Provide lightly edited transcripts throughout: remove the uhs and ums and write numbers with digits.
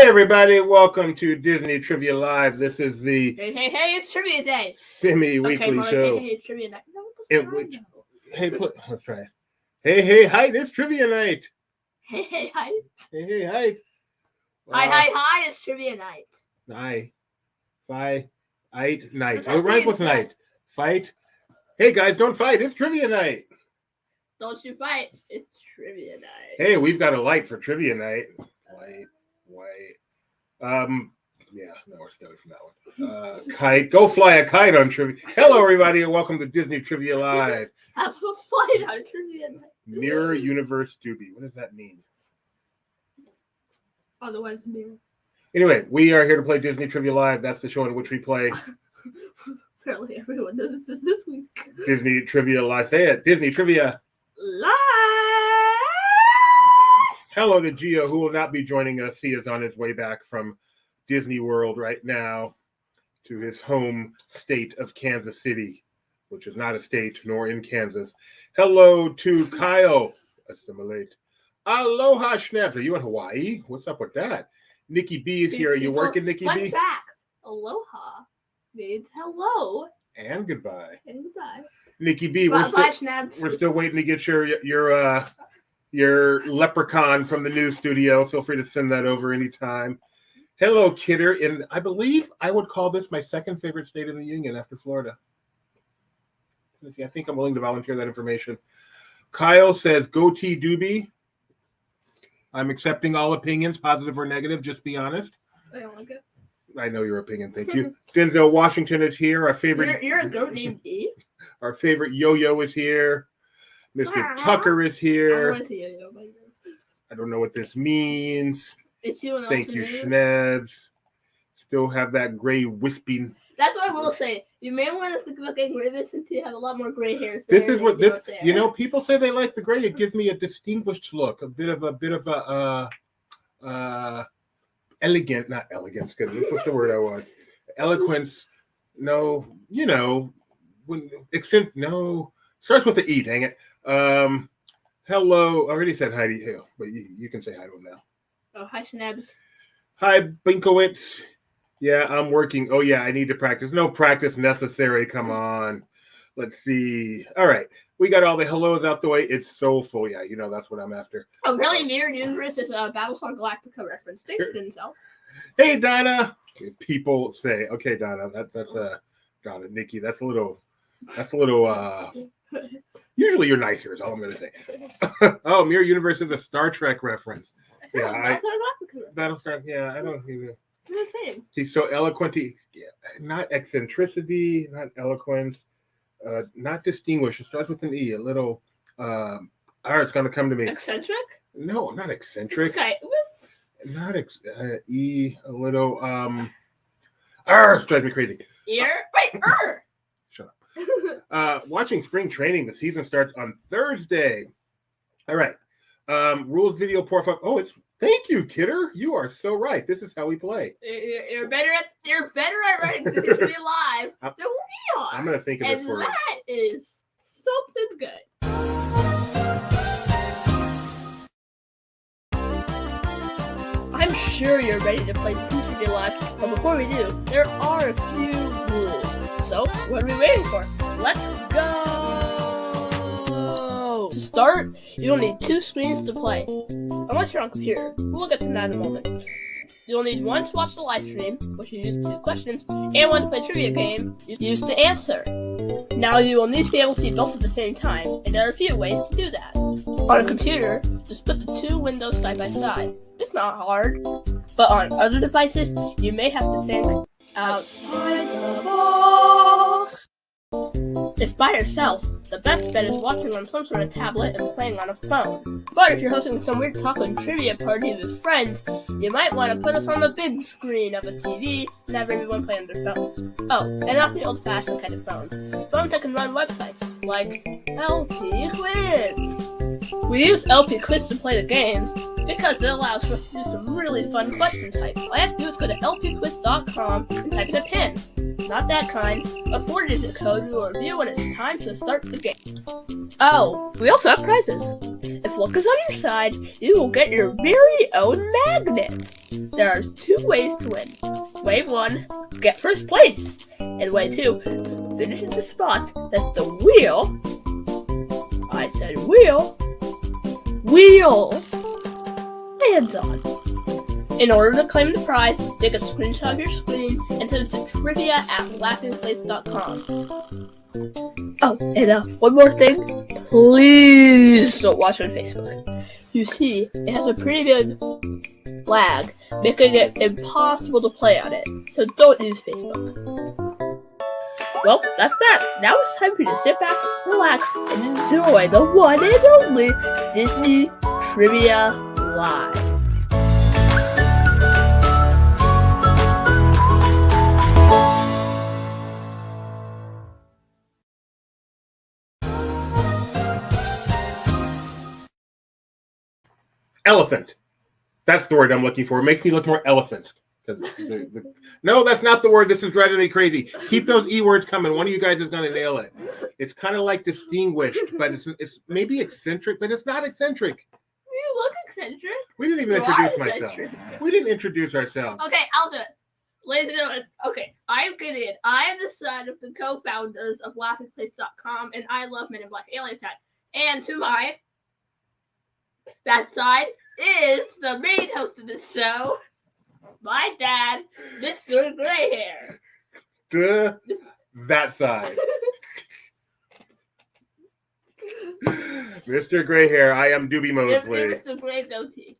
everybody, welcome to Disney Trivia Live. This is the Hey, it's trivia day. semi-weekly show. Hey, it's trivia night. No, Let's try it. Hey, hi, it's trivia night. Hey, hi. Hey, hi. Hi, it's trivia night. Night. Night. That's Oh, right with night. Fight. Hey, guys, don't fight. It's trivia night. Don't you fight. It's trivia night. Hey, we've got a light for trivia night. White. Yeah, no, we're staying from that one. Kite. Go fly a kite on trivia. Hello, everybody, and welcome to Disney Trivia Live. Have a flight on trivia night. Mirror Universe Doobie. What does that mean? Otherwise, mirror. Anyway, we are here to play Disney Trivia Live. That's the show in which we play Apparently, everyone knows this week. Disney Trivia Live. Say it. Disney Trivia Live. Hello to Gio, who will not be joining us. He is on his way back from Disney World right now to his home state of Kansas City, which is not a state nor in Kansas. Hello to Kyle. Assimilate. Aloha, Schnaps. Are you in Hawaii? What's up with that? Nikki B is here. Are you working, Nikki B? Fun fact. Aloha means hello. And goodbye. And goodbye. Nikki B, Bye, Schnaps. we're still waiting to get your leprechaun from the news studio. Feel free to send that over anytime. Hello, Kidder. And I believe I would call this my second favorite state in the union after Florida. I think I'm willing to volunteer that information. Kyle says, goatee doobie. I'm accepting all opinions, positive or negative. Just be honest. I don't like it. I know your opinion. Thank you. Denzel Washington is here. Our favorite. You're a goat named E. Our favorite Yo-Yo is here. Mr. Tucker is here. I don't know what this means. It's you and Thank you, Schnebs. Still have that gray wispy. That's what I will say. You may want to think about getting rid of it since you have a lot more gray hairs. This is what this. You know, people say they like the gray. It gives me a distinguished look, a bit of a elegant, not elegance, because what's the word I want? Eloquence. No, you know, when accent. No, starts with the E. Dang it. Hello. I already said hi to you, but you can say hi to him now. Oh, hi, Schnebs. Hi, Binkowitz. Yeah, I'm working. Oh, yeah, I need to practice. No practice necessary. Come on. Let's see. All right. We got all the hellos out the way. It's so full. Yeah, you know, that's what I'm after. Oh, really? Mirror Universe is a Battlestar Galactica reference. Thanks, Denzel. Hey, Donna. People say, okay, Donna, that's Donna, Nikki, that's a little, usually you're nicer is all I'm going to say. Oh, Mirror Universe is a Star Trek reference. Yeah, Battlestar, yeah, I don't even. The same. He's so eloquent. Not eccentricity, not eloquence, not distinguished. It starts with an E. A little. It's going to come to me. Eccentric? No, not eccentric. Not E. A little. It drives me crazy. Ear. Wait. Shut up. Watching spring training. The season starts on Thursday. All right. Rules video por favor. Oh, it's. Thank you, Kidder. You are so right. This is how we play. You're better at writing this to be live than we are. I'm gonna think of this word. And that is something good. I'm sure you're ready to play Disney Trivia Live, but before we do, there are a few rules. So, what are we waiting for? Let's go! To start, you'll need 2 screens to play, unless you're on computer. We'll get to that in a moment. You'll need one to watch the live stream, which you use to choose questions, and one to play a trivia game, used to answer. Now you will need to be able to see both at the same time, and there are a few ways to do that. On a computer, just put the 2 windows side by side. It's not hard, but on other devices, you may have to think outside the box. If by yourself, the best bet is watching on some sort of tablet and playing on a phone. But if you're hosting some weird taco and trivia party with friends, you might want to put us on the big screen of a TV and have everyone play on their phones. Oh, and not the old-fashioned kind of phones. Phones that can run websites, like LP Quiz. We use LP Quiz to play the games because it allows for us to do some really fun question types. All you have to do is go to lpquiz.com and type in a pin. Not that kind, a 4-digit code we will review when it's time to start the game. Oh, we also have prizes. If luck is on your side, you will get your very own magnet. There are 2 ways to win. Way 1, get first place. And way 2, finish in the spot that the wheel, I said wheel lands on. In order to claim the prize, take a screenshot of your screen and send it to trivia@laughingplace.com. Oh, and one more thing. Please don't watch on Facebook. You see, it has a pretty big lag, making it impossible to play on it. So don't use Facebook. Well, that's that. Now it's time for you to sit back, relax, and enjoy the one and only Disney Trivia Live. Elephant. That's the word I'm looking for. It makes me look more elephant. No, that's not the word. This is driving me crazy. Keep those E words coming. One of you guys is going to nail it. It's kind of like distinguished, but it's maybe eccentric, but it's not eccentric. You look eccentric. We didn't even introduce myself. We didn't introduce ourselves. Okay, I'll do it. Ladies and gentlemen, okay, I'm Gideon. I am the son of the co-founders of LaughingPlace.com, and I love Men in Black Alien Attack. And to that side is the main host of the show, my dad, Mr. Grayhair. That side. Mr. Grayhair, I am Doobie Mosley. Mr. Gray Goatee.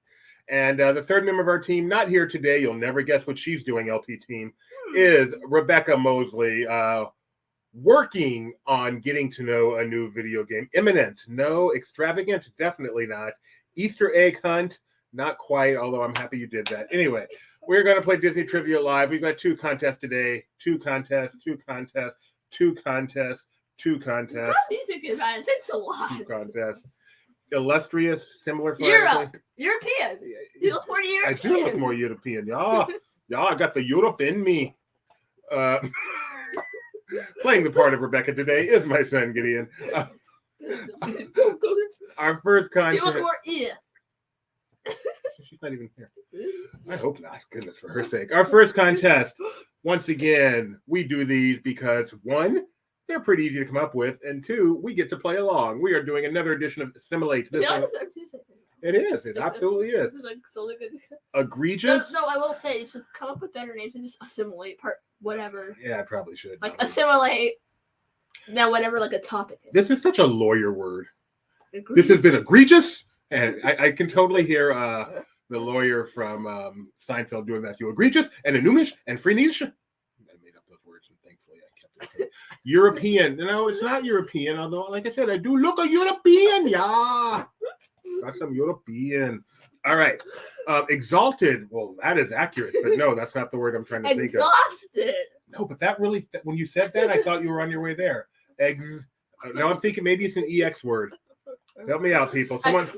And the third member of our team, not here today, you'll never guess what she's doing, LP team, is Rebecca Mosley, working on getting to know a new video game. Imminent, no. Extravagant, definitely not. Easter egg hunt, not quite, although I'm happy you did that. Anyway, we're going to play Disney Trivia Live. We've got 2 contests today. 2 contests. Thanks a lot. 2 contests. Illustrious, similar European. You look more European. I do look more European. Yeah, I got the Europe in me. Playing the part of Rebecca today is my son Gideon. Our first contest. You look more ear. She's not even here. I hope not. Goodness, for her sake. Our first contest. Once again, we do these because 1, they're pretty easy to come up with, and 2, we get to play along. We are doing another edition of Assimilate. It is. It absolutely is. This is like so good. Egregious? No, I will say you should come up with better names and just assimilate whatever. Yeah, I probably should. Like assimilate. Now, whatever, like a topic is. This is such a lawyer word. This has been egregious, and I can totally hear the lawyer from Seinfeld doing that. You egregious and enumish and freenish. I made up those words, and thankfully I kept it. European. No, it's not European, although, like I said, I do look a European. Yeah. Got some European. All right. Exalted. Well, that is accurate, but no, that's not the word I'm trying to think of. Exhausted. No, but that really, when you said that, I thought you were on your way there. Now I'm thinking maybe it's an EX word. Help me out, people. Someone.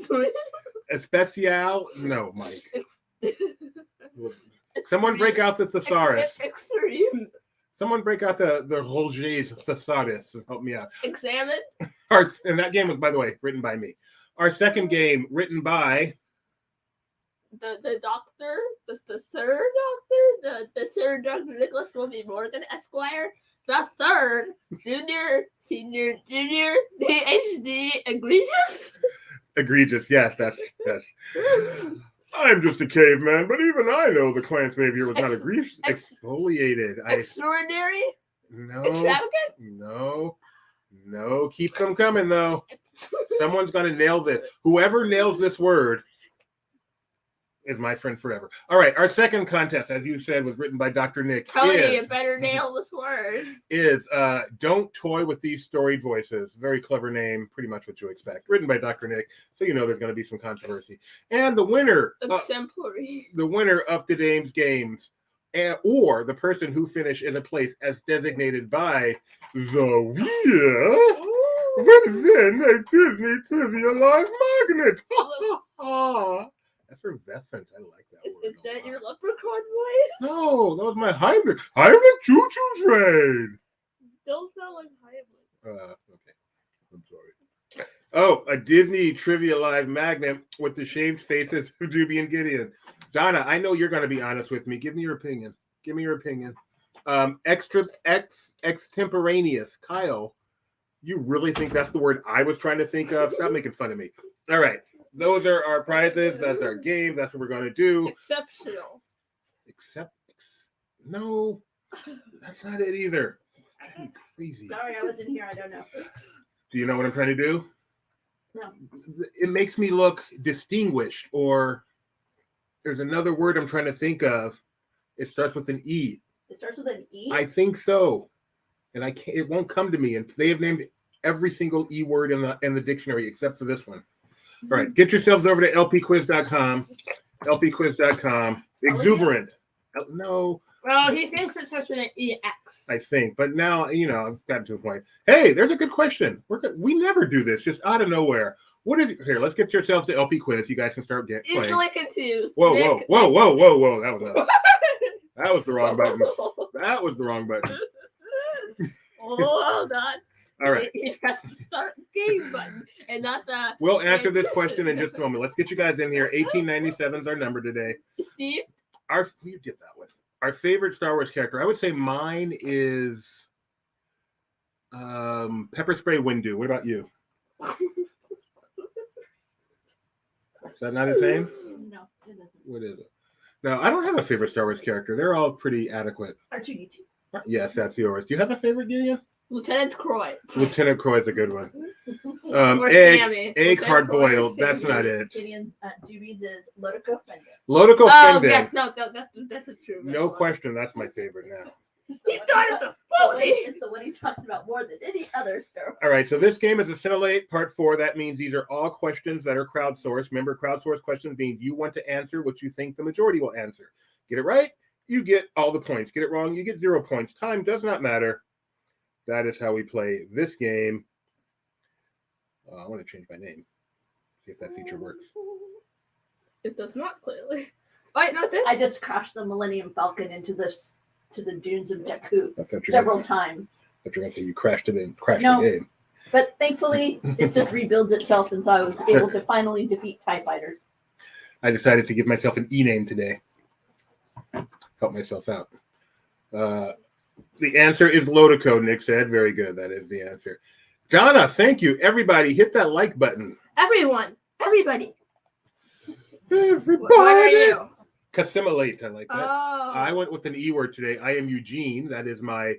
Especial. No, Mike. Someone break out the thesaurus. Extreme. Someone break out the Roger's thesaurus and help me out. Examine. And that game was, by the way, written by me. Our second game, written by the doctor, the third Dr. Nicholas Wilby Morgan Esquire, the third junior, PhD, egregious. Egregious, yes. I'm just a caveman, but even I know the Clan's behavior was not egregious. Exfoliated. Extraordinary? No. Extravagant? No. Keep them coming, though. Someone's going to nail this. Whoever nails this word is my friend forever. All right, our second contest, as you said, was written by Dr. Nick. Tony, you better nail this word. Is Don't Toy with These Storied Voices. Very clever name, pretty much what you expect. Written by Dr. Nick, so you know there's going to be some controversy. And the winner, exemplary. The winner of today's games, or the person who finished in a place as designated by the then a Disney Trivia Live magnet. Effervescent. I like that word. Is that your leprechaun voice? No, that was my Heimlich choo-choo train. Don't sound like Heimlich. Okay. I'm sorry. Oh, a Disney Trivia Live magnet with the shaved faces of Doobie and Gideon. Donna, I know you're going to be honest with me. Give me your opinion. Extemporaneous. Kyle, you really think that's the word I was trying to think of? Stop making fun of me. All right. Those are our prizes. That's our game. That's what we're going to do. Exceptional. No, that's not it either. It's crazy. Sorry, I wasn't here. I don't know. Do you know what I'm trying to do? No. It makes me look distinguished, or there's another word I'm trying to think of. It starts with an E. It starts with an E? I think so. And I can't, it won't come to me. And they have named every single E word in the dictionary except for this one. All right, get yourselves over to lpquiz.com. lpquiz.com. Exuberant. No. Well, he thinks it starts with an EX. I think, but now I've gotten to a point. Hey, there's a good question. We never do this, just out of nowhere. What is here? Let's get yourselves to LP Quiz. You guys can start playing. Easily confused. Whoa! That was the wrong button. That was the wrong button. Hold on. All right. He pressed the start game button and not the. We'll answer this question in just a moment. Let's get you guys in here. 1897 is our number today. Steve. We did that one. Our favorite Star Wars character. I would say mine is Pepper Spray Windu. What about you? Is that not his name? No, it isn't. What is it? No, I don't have a favorite Star Wars character. They're all pretty adequate. R2D2. Yes, that's yours. Do you have a favorite, Gideon? Lieutenant Croy. Lieutenant Croy is a good one. Or Sammy. Egg Lieutenant hard Croy. boiled. That's not it. Gideon's Doobies is Lotico Fendon. Lotico Oh, Fendon. yeah, no, that's a true. No question. That's my favorite now. He thought it was a phony. It's the one he talks about more than any other Star Wars. All right, so this game is Assimilate Part 4. That means these are all questions that are crowdsourced. Remember, crowdsourced questions means you want to answer what you think the majority will answer. Get it right, you get all the points. Get it wrong, you get 0 points. Time does not matter. That is how we play this game. I want to change my name. See if that feature works. It does not clearly. Wait, no, it did. I just crashed the Millennium Falcon into the dunes of Jakku I thought several times. you're going to say you crashed the No. game. But thankfully, it just rebuilds itself, and so I was able to finally defeat TIE fighters. I decided to give myself an E-name today. Help myself out. The answer is Lotico, Nick said. Very good. That is the answer. Donna, thank you. Everybody, hit that like button. Everybody. Everybody. What are you? Assimilate. I like that. Oh. I went with an E word today. I am Eugene. That is my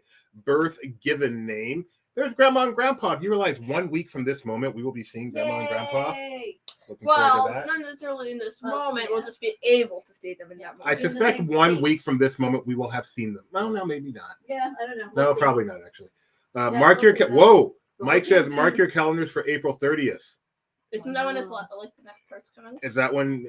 birth given name. There's Grandma and Grandpa. Do you realize 1 week from this moment, we will be seeing Grandma and Grandpa? Yay! Looking forward Well, to that. not necessarily in this Oh, moment. yeah. We'll just be able to see them in that I moment. in the suspect same 1 state. week from this moment, we will have seen them. No, maybe not. Yeah, I don't know. No, We'll see. probably not, actually. Yeah, Mark your... we'll see. Whoa! We'll Mike see says, soon. mark your calendars for April 30th. Isn't that when it's like the next part's coming? Is that one?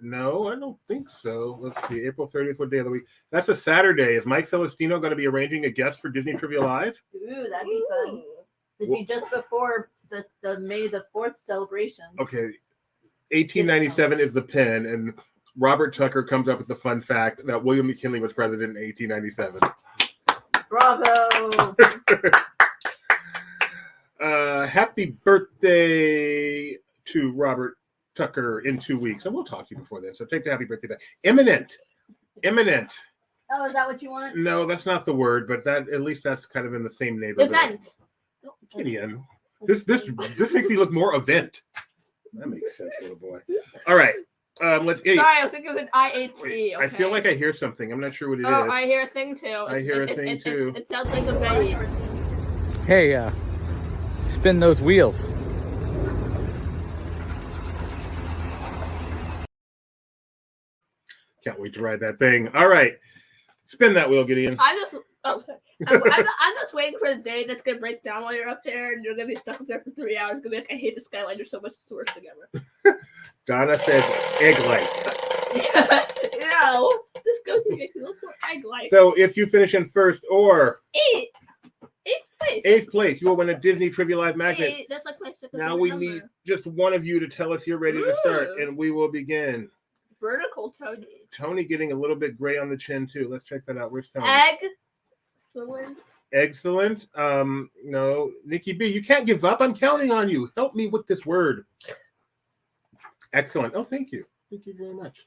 No, I don't think so. Let's see. April 30th, what day of the week? That's a Saturday. Is Mike Celestino going to be arranging a guest for Disney Trivia Live? Ooh, that'd be fun. It'd be just before the May the 4th celebration. Okay. 1897 is the pin, and Robert Tucker comes up with the fun fact that William McKinley was president in 1897. Bravo! Happy birthday to Robert Tucker in 2 weeks. And we'll talk to you before then. So take the happy birthday back. Imminent. Oh, is that what you want? No, that's not the word, but that at least that's kind of in the same neighborhood. Event. Gideon. This makes me look more event. That makes sense, little boy. All right. Let's. Hey, Sorry, I was thinking of an IHE. Okay. I feel like I hear something. I'm not sure what it is. Oh, I hear a thing too. I hear a thing too. It sounds like a baby. Hey, spin those wheels. Can't wait to ride that thing. All right. Spin that wheel, Gideon. Sorry. I'm just waiting for the day that's gonna break down while you're up there, and you're gonna be stuck up there for 3 hours. Gonna be like, I hate the Skyliner so much. It's the worst thing ever. Donna says egg light. No, this goes to make me look more egg-like. So if you finish in first or Eighth place. eighth place, you will win a Disney Trivia Live magnet. Eight, that's like my second. Now we number. need just one of you to tell us you're ready to start, Ooh. and we will begin. Vertical Tony. Tony getting a little bit gray on the chin too. Let's check that out. Where's Tony? Egg Excellent. Excellent. No, Nikki B, you can't give up. I'm counting on you. Help me with this word. Excellent. Oh, thank you. Thank you very much.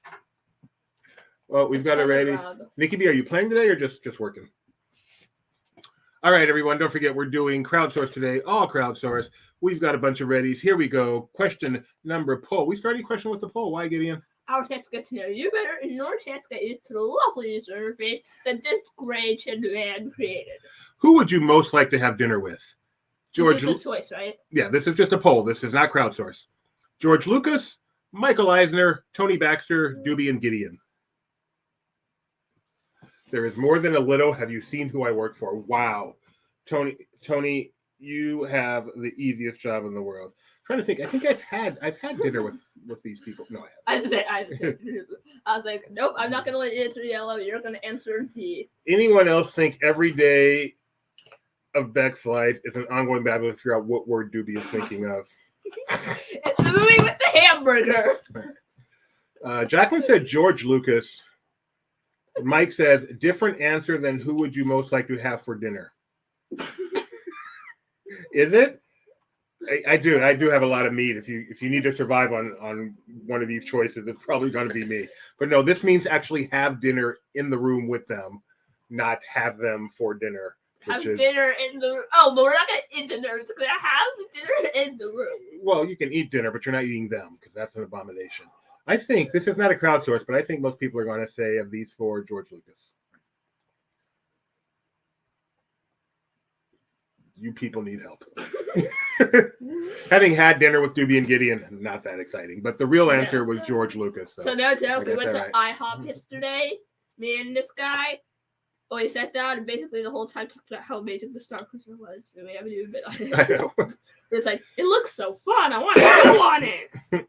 Well, we've got it ready. Nikki B, are you playing today or just working? All right, everyone. Don't forget we're doing crowdsource today. All crowdsource. We've got a bunch of readies. Here we go. Question number poll. We started question with the poll. Why, Gideon? Our chance to get to know you better, and your chance to get used to the lovely user interface that this great man created. Who would you most like to have dinner with? George. This is a choice, right? Yeah, this is just a poll. This is not crowdsource. George Lucas, Michael Eisner, Tony Baxter, Doobie, and Gideon. There is more than a little. Have you seen who I work for? Wow. Tony, you have the easiest job in the world. I'm trying to think. I think I've had dinner with these people. No, I haven't. I was like, nope, I'm not going to let you answer yellow. You're going to answer T. Anyone else think every day of Beck's life is an ongoing battle to figure out what word Doobie is thinking of? It's the movie with the hamburger. Jacqueline said George Lucas. Mike says, different answer than who would you most like to have for dinner? Is it? I do have a lot of meat. If you need to survive on one of these choices, it's probably going to be me. But no, this means actually have dinner in the room with them, not have them for dinner. Dinner in the room. Oh, but we're not going to eat dinner. It's going to have dinner in the room. Well, you can eat dinner, but you're not eating them because that's an abomination. I think this is not a crowdsource, but I think most people are going to say of these four, George Lucas. You people need help. Having had dinner with Doobie and Gideon, not that exciting. But the real answer was George Lucas. So no joke, we went to IHOP yesterday. Me and this guy. We sat down and basically the whole time talked about how amazing the Star Cruiser was. And we haven't even been on it. I know. It was like, it looks so fun. I want to go on it.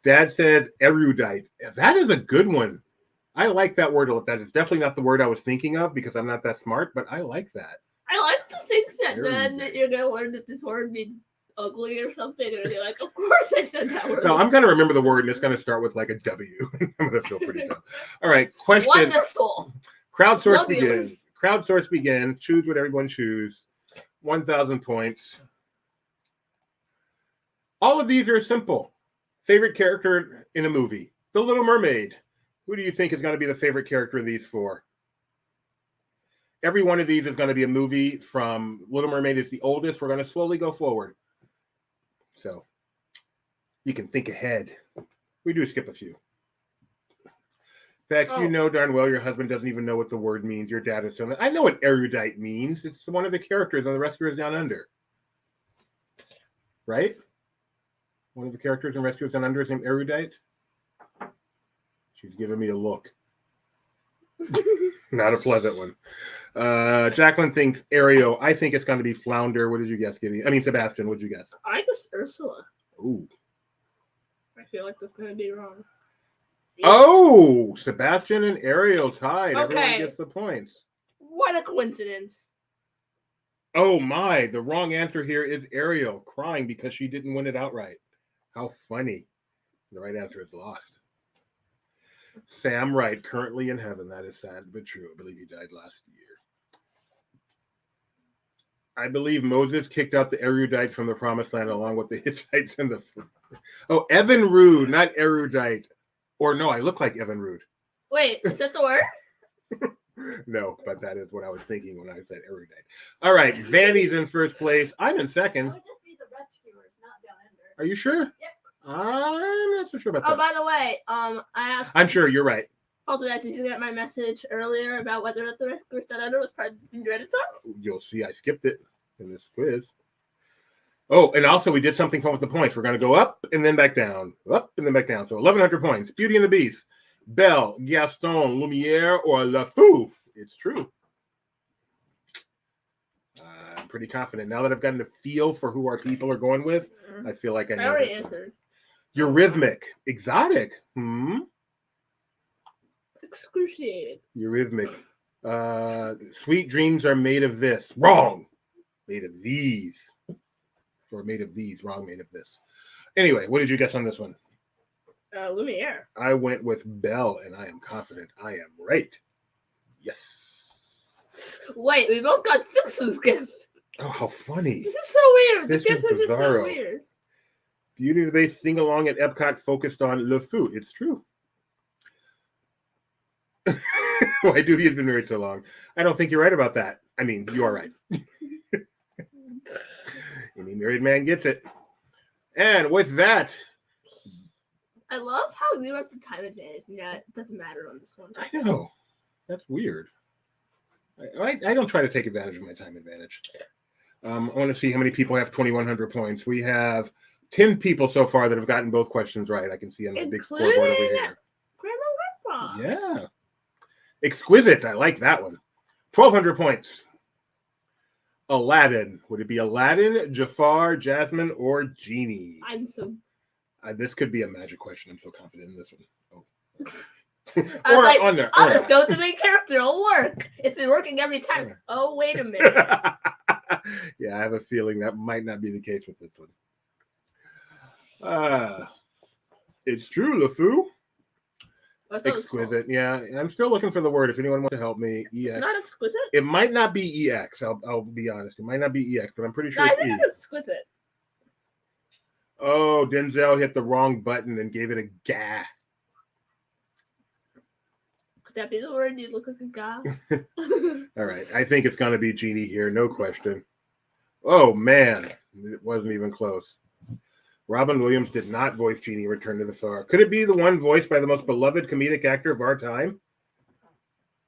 Dad says erudite. That is a good one. I like that word. That is definitely not the word I was thinking of because I'm not that smart, but I like that. I like to think that then that you're going to learn that this word means ugly or something. And you're like, of course I said that word. No, I'm going to remember the word and it's going to start with like a W. I'm going to feel pretty dumb. All right. Question. Wonderful. Crowdsource begins. Crowdsource begins. Choose what everyone choose. 1,000 points. All of these are simple. Favorite character in a movie. The Little Mermaid. Who do you think is going to be the favorite character of these four? Every one of these is going to be a movie from Little Mermaid is the oldest. We're going to slowly go forward. So you can think ahead. We do skip a few. Bex, you know darn well your husband doesn't even know what the word means. Your dad is so. I know what erudite means. It's one of the characters on The Rescuers Down Under. Right? One of the characters in Rescuers Down Under is named Erudite. She's giving me a look. Not a pleasant one. Jacqueline thinks Ariel. I think it's going to be Flounder. What did you guess, Gideon? I mean, Sebastian. What did you guess? I guess Ursula. Ooh. I feel like that's going to be wrong. Oh, Sebastian and Ariel tied. Okay. Everyone gets the points. What a coincidence. Oh my, the wrong answer here is Ariel crying because she didn't win it outright. How funny. The right answer is lost. Sam Wright, currently in heaven. That is sad but true. I believe he died last year. I believe Moses kicked out the erudite from the promised land along with the Hittites and the... Oh, Evan Rude, not erudite. Or no, I look like Evan Rude. Wait, is that the word? No, but that is what I was thinking when I said erudite. All right, Vanny's in first place. I'm in second. It would just be the Rescuers, not Down Under. Are you sure? Yep. I'm not so sure about that. Oh, by the way, I asked... I'm sure you're right. Also, did you get my message earlier about whether or not the Rescuers Down Under was part of the Reddit songs? You'll see I skipped it in this quiz. Oh, and also we did something fun with the points. We're going to go up and then back down. Up and then back down. So 1,100 points. Beauty and the Beast. Belle, Gaston, Lumiere, or LeFou. It's true. I'm pretty confident. Now that I've gotten a feel for who our people are going with, I feel like I know. I already answered. Eurythmic. Exotic. Excruciating. Eurythmic. Sweet dreams are made of this. Wrong. Made of these. Or made of these. Wrong, made of this. Anyway, what did you guess on this one? Lumiere. I went with Belle, and I am confident I am right. Yes. Wait, we both got Simpsons gifts. Oh, how funny. This is so weird. This the gifts is are just so bizarro. weird. Beauty of the Beast sing-along at Epcot focused on LeFou. It's true. Why Doobie has been married so long? I don't think you're right about that. I mean, you are right. Any married man gets it. And with that, I love how you have the time advantage. Yeah, it doesn't matter on this one. I know. That's weird. I don't try to take advantage of my time advantage. I want to see how many people have 2,100 points. We have 10 people so far that have gotten both questions right. I can see on the big scoreboard over here. Grandma. Yeah. Exquisite. I like that one. 1,200 points. Aladdin. Would it be Aladdin, Jafar, Jasmine, or Genie? I'm so. This could be a magic question. I'm so confident in this one. Oh. I was like, on there. I'll just go with the main character. It'll work. It's been working every time. Oh, wait a minute. Yeah, I have a feeling that might not be the case with this one. It's true, LeFou. Exquisite. Yeah, I'm still looking for the word. If anyone wants to help me, EX. It's not exquisite. It might not be EX. I'll be honest. It might not be EX, but I'm pretty sure No, I it's think E. it's exquisite. Oh, Denzel hit the wrong button and gave it a gah. Could that be the word? You look like a guy. All right. I think it's going to be Genie here. No question. Oh, man. It wasn't even close. Robin Williams did not voice Genie in Return to the Star. Could it be the one voiced by the most beloved comedic actor of our time?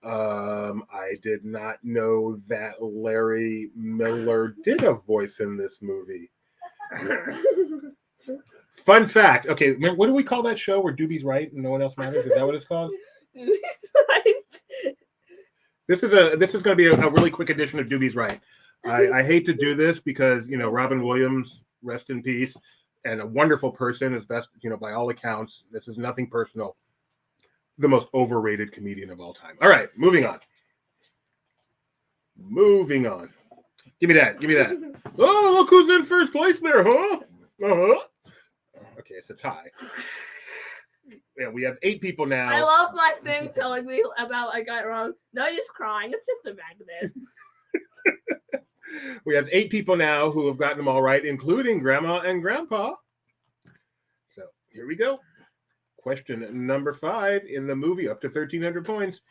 I did not know that Larry Miller did a voice in this movie. Fun fact. Okay, what do we call that show where Doobie's right and no one else matters? Is that what it's called? This is going to be a really quick edition of Doobie's Right. I hate to do this because, Robin Williams, rest in peace, and a wonderful person, is best, by all accounts. This is nothing personal. The most overrated comedian of all time. All right, moving on. Give me that. Oh, look who's in first place there, huh? Uh-huh. Okay, it's a tie. Yeah, we have 8 people now. I love my thing telling me about I got it wrong. No use crying. It's just a magnet. We have 8 people now who have gotten them all right, including Grandma and Grandpa. So here we go. Question number 5 in the movie, up to 1,300 points.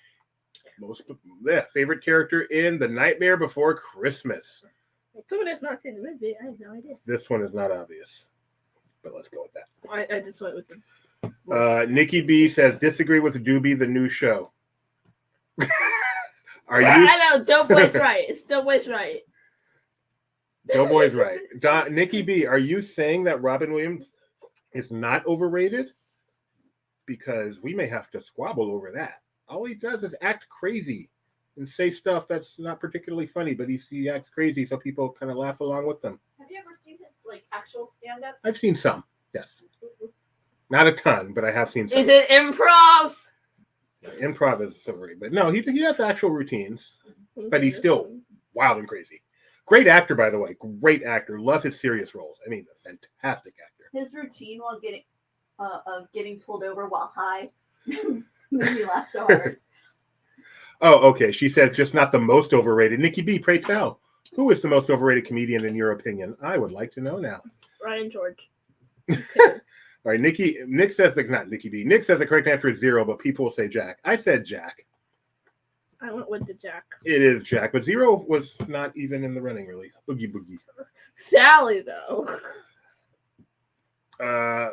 Favorite character in The Nightmare Before Christmas. Someone has not seen the movie. I have no idea. This one is not obvious, but let's go with that. I just went with them. Nikki B says, disagree with Doobie, the new show. Are you? I know, Doughboy's right. It's Doughboy's right. Doughboy's right. Nikki B, are you saying that Robin Williams is not overrated? Because we may have to squabble over that. All he does is act crazy and say stuff that's not particularly funny, but he acts crazy, so people kind of laugh along with them. Have you ever seen his actual stand-up? I've seen some, yes. Not a ton, but I have seen some. Is it improv? Improv is overrated, but no, he has actual routines, but he's still wild and crazy. Great actor, by the way. Great actor. Love his serious roles. I mean, a fantastic actor. His routine while getting pulled over while high made me laugh so hard. Oh, okay. She says just not the most overrated. Nikki B, pray tell. Who is the most overrated comedian in your opinion? I would like to know now. Ryan George. All right, Nick says not Nikki B. Nick says the correct answer is 0, but people will say Jack. I said Jack. I went with the Jack. It is Jack, but 0 was not even in the running, really. Oogie boogie. Sally, though.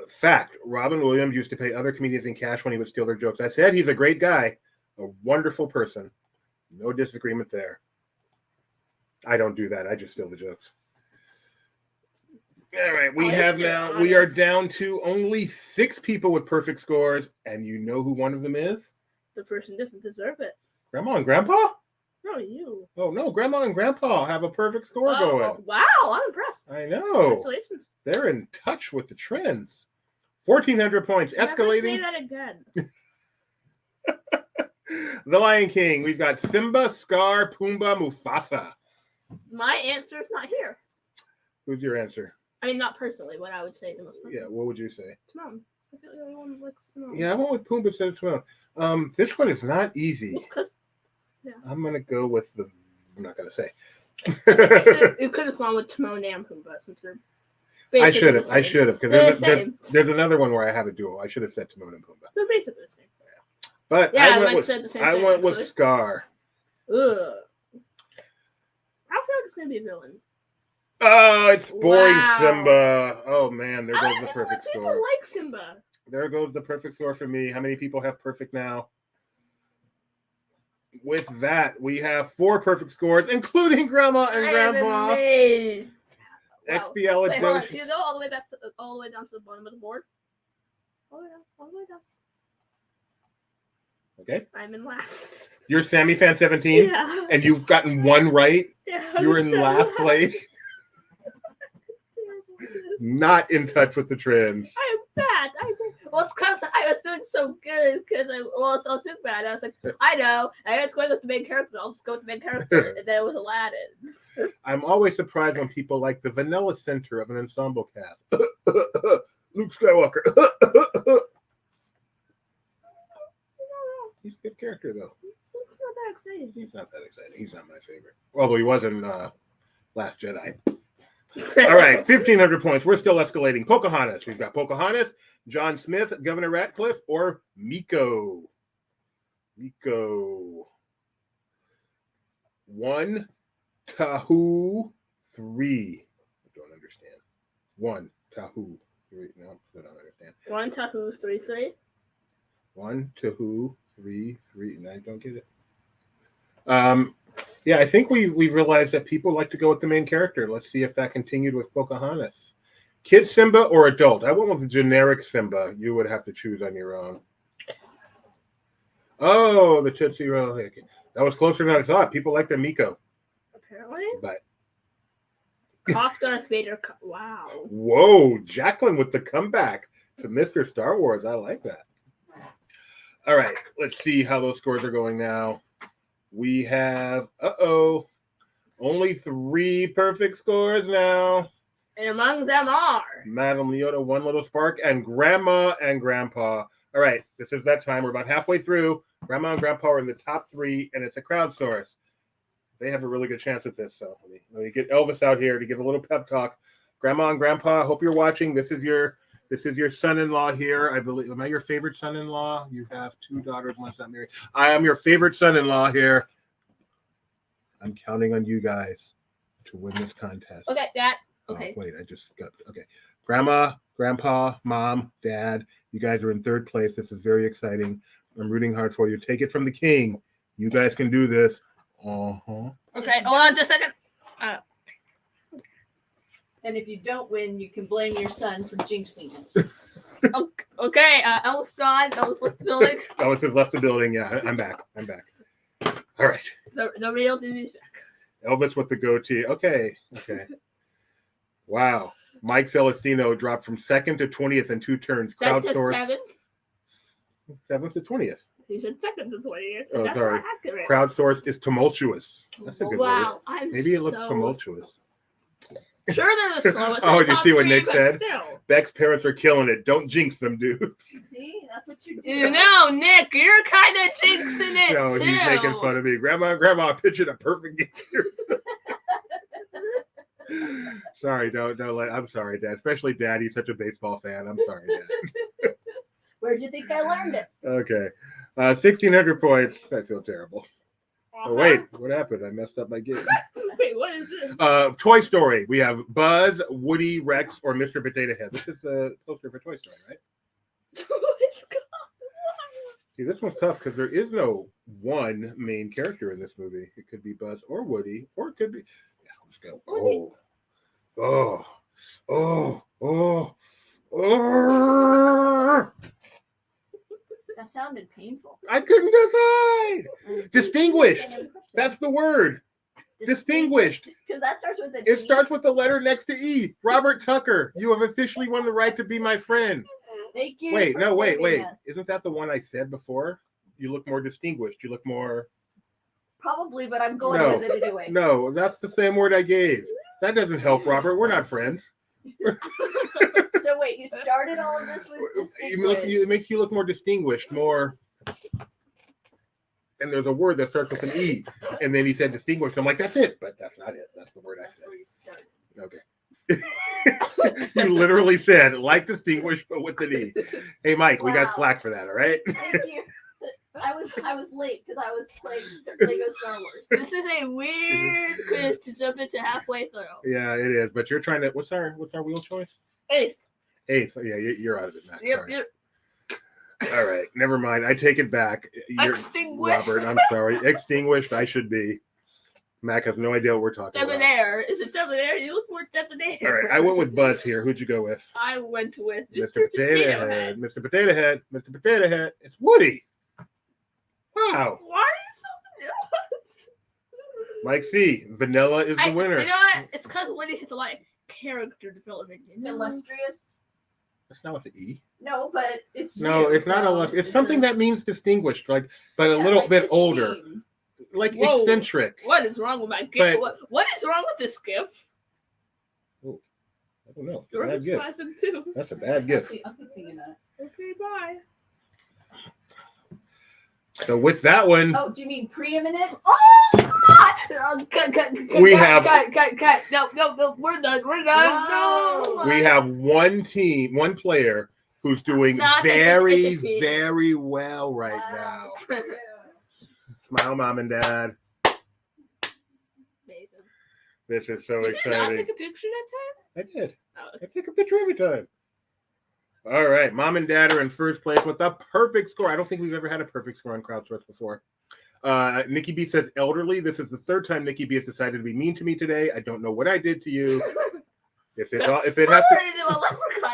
Fact, Robin Williams used to pay other comedians in cash when he would steal their jokes. I said he's a great guy, a wonderful person. No disagreement there. I don't do that. I just steal the jokes. All right, we are down to only 6 people with perfect scores, and you know who one of them is? The person doesn't deserve it. Grandma and Grandpa? No, you. Oh, no, Grandma and Grandpa have a perfect score going. Wow, I'm impressed. I know. Congratulations. They're in touch with the trends. 1,400 points, escalating. Never say that again. The Lion King. We've got Simba, Scar, Pumbaa, Mufasa. My answer is not here. Who's your answer? I mean, not personally, what I would say the most personal. Yeah, what would you say? Timon. I feel like everyone likes Timon. Yeah, I went with Pumbaa instead of Timon. This one is not easy. Because Yeah. I'm gonna go with the. I'm not gonna say. You could have gone with Timon and Pumbaa since they're I basically should have. the I same. should have They're because the same. there's another one where I have a duo. I should have said Timon and Pumbaa. They're basically the same. But Yeah, I Mike went with said the same I thing, went with actually. Scar. Ugh. I feel like it's gonna be a villain. Oh, it's boring Wow. Simba. Oh man, there I goes don't the think perfect people score. like Simba. There goes the perfect score for me. How many people have perfect now? With that, we have 4 perfect scores, including Grandma and I am Grandpa. amazed. Wow. XBL Wait, hold on. edition. Can you go all the way back to all the way down to the bottom of the board? All the way down. All the way down. Okay. I'm in last. You're Sammy Fan 17, Yeah. and you've gotten 1 right. Yeah. You were in last place. Not in touch with the trends. I'm bad. Well, it's because I was doing so good. Because I was so bad. I was like, I know. I was going with the main character. I'll just go with the main character. And then it was Aladdin. I'm always surprised when people like the vanilla center of an ensemble cast. Luke Skywalker. He's a good character, though. It's not that exciting. He's not that exciting. He's not my favorite. Although he was in Last Jedi. All right, 1,500 points. We're still escalating. Pocahontas. We've got Pocahontas, John Smith, Governor Ratcliffe, or Miko. Miko. 1, Tahu, 3. I don't understand. 1, Tahu, 3. No, still don't understand. 1, Tahu, 3, 3. 1, Tahu, 3, 3. And I don't get it. Yeah, I think we've realized that people like to go with the main character. Let's see if that continued with Pocahontas. Kid Simba or adult? I went with the generic Simba. You would have to choose on your own. Oh, the Tootsie Roll. That was closer than I thought. People like the Miko. Apparently. But Cough Darth Vader. Wow. whoa, Jacqueline with the comeback to Mr. Star Wars. I like that. All right, let's see how those scores are going now. We have, only 3 perfect scores now. And among them are Madame Leota, 1 Little Spark, and Grandma and Grandpa. All right, this is that time. We're about halfway through. Grandma and Grandpa are in the top 3, and it's a crowdsource. They have a really good chance at this. So let me get Elvis out here to give a little pep talk. Grandma and Grandpa, I hope you're watching. This is your son-in-law here. I believe. Am I your favorite son-in-law? You have 2 daughters, one's not married. I am your favorite son-in-law here. I'm counting on you guys to win this contest. okay. That okay. Wait, I just got okay. Grandma, Grandpa, Mom, Dad, you guys are in 3rd place. This is very exciting. I'm rooting hard for you. Take it from the king. You guys can do this. Okay. Hold on, just a second. And if you don't win, you can blame your son for jinxing it. Okay. Elvis gone. Elvis left the building. Elvis has left the building. Yeah, I'm back. All right. The real dude's back. Elvis with the goatee. Okay. Wow. Mike Celestino dropped from 2nd to 20th in 2 turns. That's Crowdsource. 7th. 7th to 20th. He said 2nd to 20th. Oh, That's sorry. not accurate. Crowdsource is tumultuous. That's a good Wow. word. Maybe it looks tumultuous. Sure, they're the slowest. Oh, in did the you top see what 3, Nick but said? Still. Beck's parents are killing it. Don't jinx them, dude. See, that's what you do. You know, Nick, you're kind of jinxing it No, too. he's making fun of me. Grandma and Grandma pitching a perfect game. Sorry, don't let. I'm sorry, Dad. Especially Dad. He's such a baseball fan. I'm sorry, Dad. Where'd you think I learned it? Okay, 1,600 points. I feel terrible. Oh wait, what happened? I messed up my game. Wait, what is this? Toy Story. We have Buzz, Woody, Rex, or Mr. Potato Head. This is the poster for Toy Story, right? See, this one's tough because there is no one main character in this movie. It could be Buzz or Woody, or it could be. Yeah, let's go. Oh. That sounded painful. I couldn't decide. Distinguished. That's the word. Distinguished. Because that starts with a It D. starts with the letter next to E. Robert Tucker, you have officially won the right to be my friend. Thank you. Wait. for saving us. Isn't that the one I said before? You look more distinguished. You look more. Probably, but I'm going No. with it anyway. No, that's the same word I gave. That doesn't help, Robert. We're not friends. So wait, you started all of this with It makes you look more distinguished, more. and there's a word that starts with an E. And then he said distinguished. I'm like, that's it. But that's not it. That's the word I That's said. where you started. Okay. You literally said, like distinguished, but with an E. Hey, Mike, we got Wow. slack for that, all right? Thank you. I was late because I was playing Lego Star Wars. This is a weird quiz to jump into halfway through. Yeah, it is. But you're trying to, what's our wheel choice? Eighth. Eighth. Yeah, you're out of it, Matt. Yep, Sorry. yep. All right, never mind. I take it back. You're, Extinguished. Robert, I'm sorry. Extinguished, I should be. Mac has no idea what we're talking about. Debonair. Is it debonair? You look more debonair. All right, I went with Buzz here. Who'd you go with? I went with Mr. Potato Head. Mr. Potato Head. Mr. Potato Head. It's Woody. Wow. Why are you so vanilla? Mike C. Vanilla is the winner. You know what? It's because Woody has a lot of character development. You know? Illustrious? That's not with the E. No, but it's No, you, it's not so a. It's something that means distinguised, like, but a yeah, little like bit esteem. older, like Whoa. eccentric. What is wrong with my But- gift? What is wrong with this gift? I don't know. It's a You're bad gift. surprising too. That's a bad gift. I'll keep thinking about it. Okay, bye. So with that one, Oh, do you mean preeminent? Cut. We have- Cut. No. We're done. Wow. No. we have one player who's doing No, I think very, it's a team. very well right Wow. now. Smile, mom and dad. Amazing. This is so Did you not exciting. take a picture that I did. time? I take a picture every time. All right, mom and dad are in first place with a perfect score. I don't think we've ever had a perfect score on crowdsource before. Nikki B says elderly. This is the third time Nikki B has decided to be mean to me today. I don't know what I did to you. If it's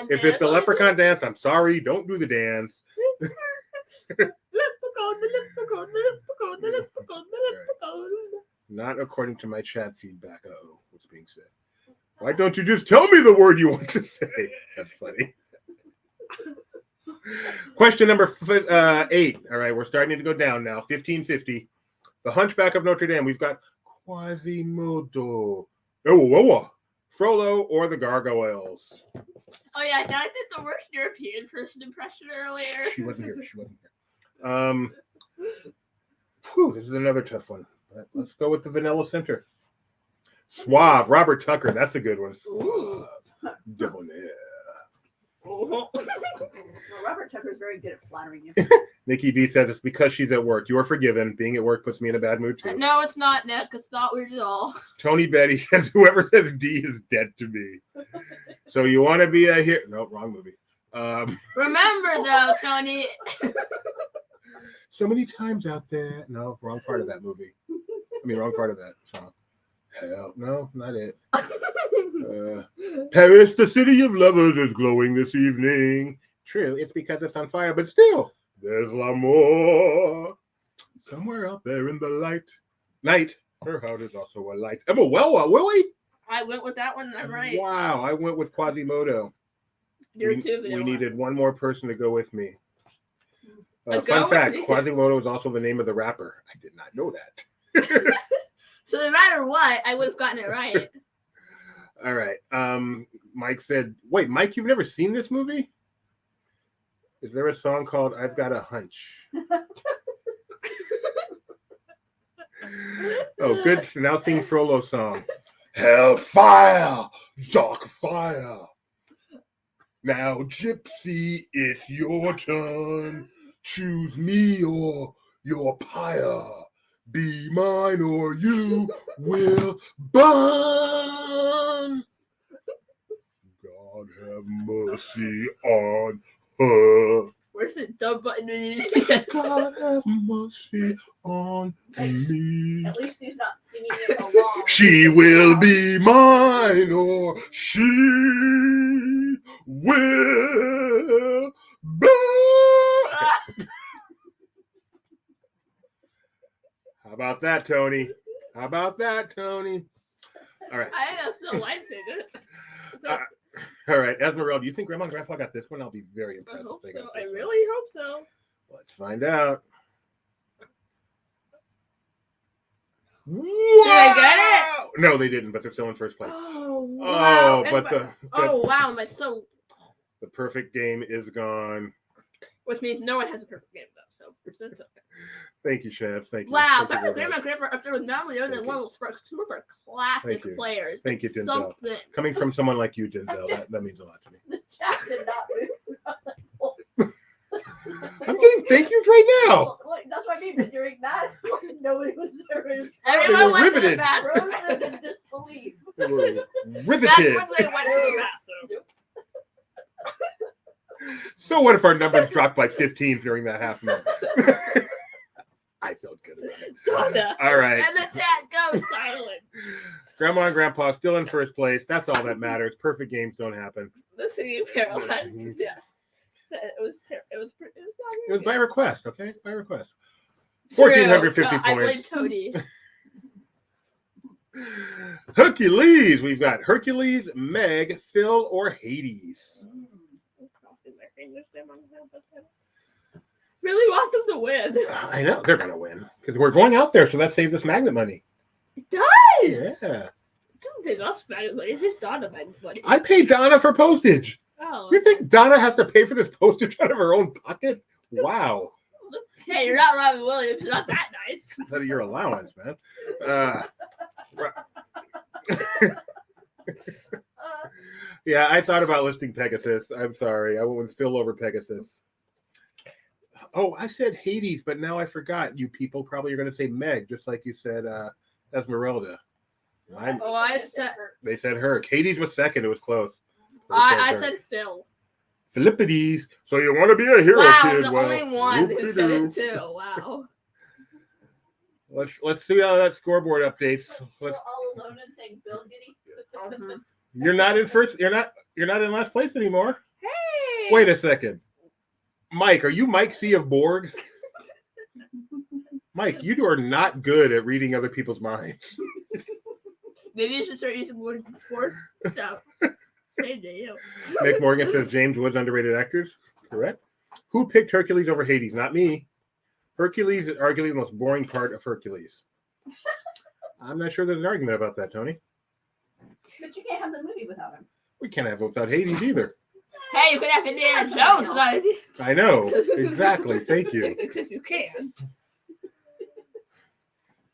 if it's the leprechaun dance, I'm sorry. Don't do the dance. Not according to my chat feedback. Uh-oh, what's being said? Why don't you just tell me the word you want to say? That's funny. Question number 8. All right, we're starting to go down now. 1550. The Hunchback of Notre Dame. We've got Quasimodo. Oh, Frollo or the Gargoyles. Oh yeah, I did the worst European person impression earlier. She wasn't here. Whew, this is another tough one. Let's go with the Vanilla Center. Suave. Robert Tucker. That's a good one. Ooh. Suave. Debonair. Well, Robert Tucker's very good at flattering you. Nikki B says it's because she's at work. You are forgiven. Being at work puts me in a bad mood too. No, it's not, Nick. It's not weird at all. Tony Betty says whoever says D is dead to me. So you want to be a hero? No, wrong movie. Remember though, Tony. So many times out there. No, wrong part of that movie. Wrong part of that song. Hell, no, not it. Paris, the city of lovers, is glowing this evening. True, it's because it's on fire, but still, there's l'amour. Somewhere out there in the night, her heart is also a light. Emma, Willie? I went with that one. I'm right. Wow, I went with Quasimodo. You're we, too we vanilla. needed one more person to go with me. Go Fun with fact, me. Quasimodo is also the name of the rapper. I did not know that. So no matter what, I would have gotten it right. All right. Mike said, wait, Mike, you've never seen this movie? Is there a song called I've Got a Hunch? Oh, good. Now sing Frollo song. Hellfire, dark fire. Now, Gypsy, it's your turn. Choose me or your pyre. Be mine or you will burn. God have mercy on her. Where's the dumb button? God have mercy on me. At least he's not singing it along. She will be mine or she will burn. How about that, Tony? All right. I still like it. All right, Esmeralda, do you think Grandma and Grandpa got this one? I'll be very I impressed hope if they so. got I this one. really hope so. Let's find out. Wow! I get it? No, they didn't, but they're still in first place. Oh wow! Oh, but oh wow! My soul. the perfect game is gone. Which means no one has a perfect game though. So it's okay. Thank you, Chefs. Thank you. Wow, Thank you very Grandma much. Grandpa up there with not only Thank one you. of those super classic Thank you. players. Thank you, It's Denzel. something. Coming from someone like you, Denzel, that means a lot to me. The chat did not move. I'm getting thank yous right now. Well, like, that's what I mean. But during that, nobody was there. Everyone were went to the riveted. bathroom. Frozen in disbelief. They were That's riveted. when they went to the bathroom. So what if our numbers dropped by 15 during that half minute? I felt good about it. Kinda. All right. And the chat goes silent. Grandma and Grandpa still in first place. That's all that matters. Perfect games don't happen. The singing paralyzed. Yes. It was It was by request, okay? By request. True. 1,450 I blame points. Toady. Hercules. We've got Hercules, Meg, Phil, or Hades. Really want them to win. I know they're gonna win because we're going out there, so that saves us magnet money. It does. Yeah, It doesn't take us magnet money. It's just Donna magnet money. I paid Donna for postage. Oh. You think Donna has to pay for this postage out of her own pocket? Wow, Hey, you're not Robin Williams. You're not that nice. out of your allowance, man. Yeah, I thought about listing Pegasus. I'm sorry, I went with Phil over Pegasus. Oh, I said Hades, but now I forgot. You people probably are going to say Meg, just like you said Esmeralda. They said her. Hades was second. It was close. So I her. said Phil. Philippides. So you want to be a hero, Wow, kid? I'm the Well, only one who said it whoop-de-doo. too. Wow. Let's see how that scoreboard updates. We're all alone and saying Bill Giddy. You're not in first. You're not in last place anymore. Hey. Wait a second. Mike, are you Mike C of Borg? Mike, you are not good at reading other people's minds. Maybe you should start using the word force stuff. Same to you. Nick Morgan says James Woods underrated actors. Correct. Who picked Hercules over Hades? Not me. Hercules is arguably the most boring part of Hercules. I'm not sure there's an argument about that, Tony. But you can't have the movie without him. We can't have it without Hades either. Hey, you could have Indiana Jones. Like... I know. Exactly. Thank you. Except you can.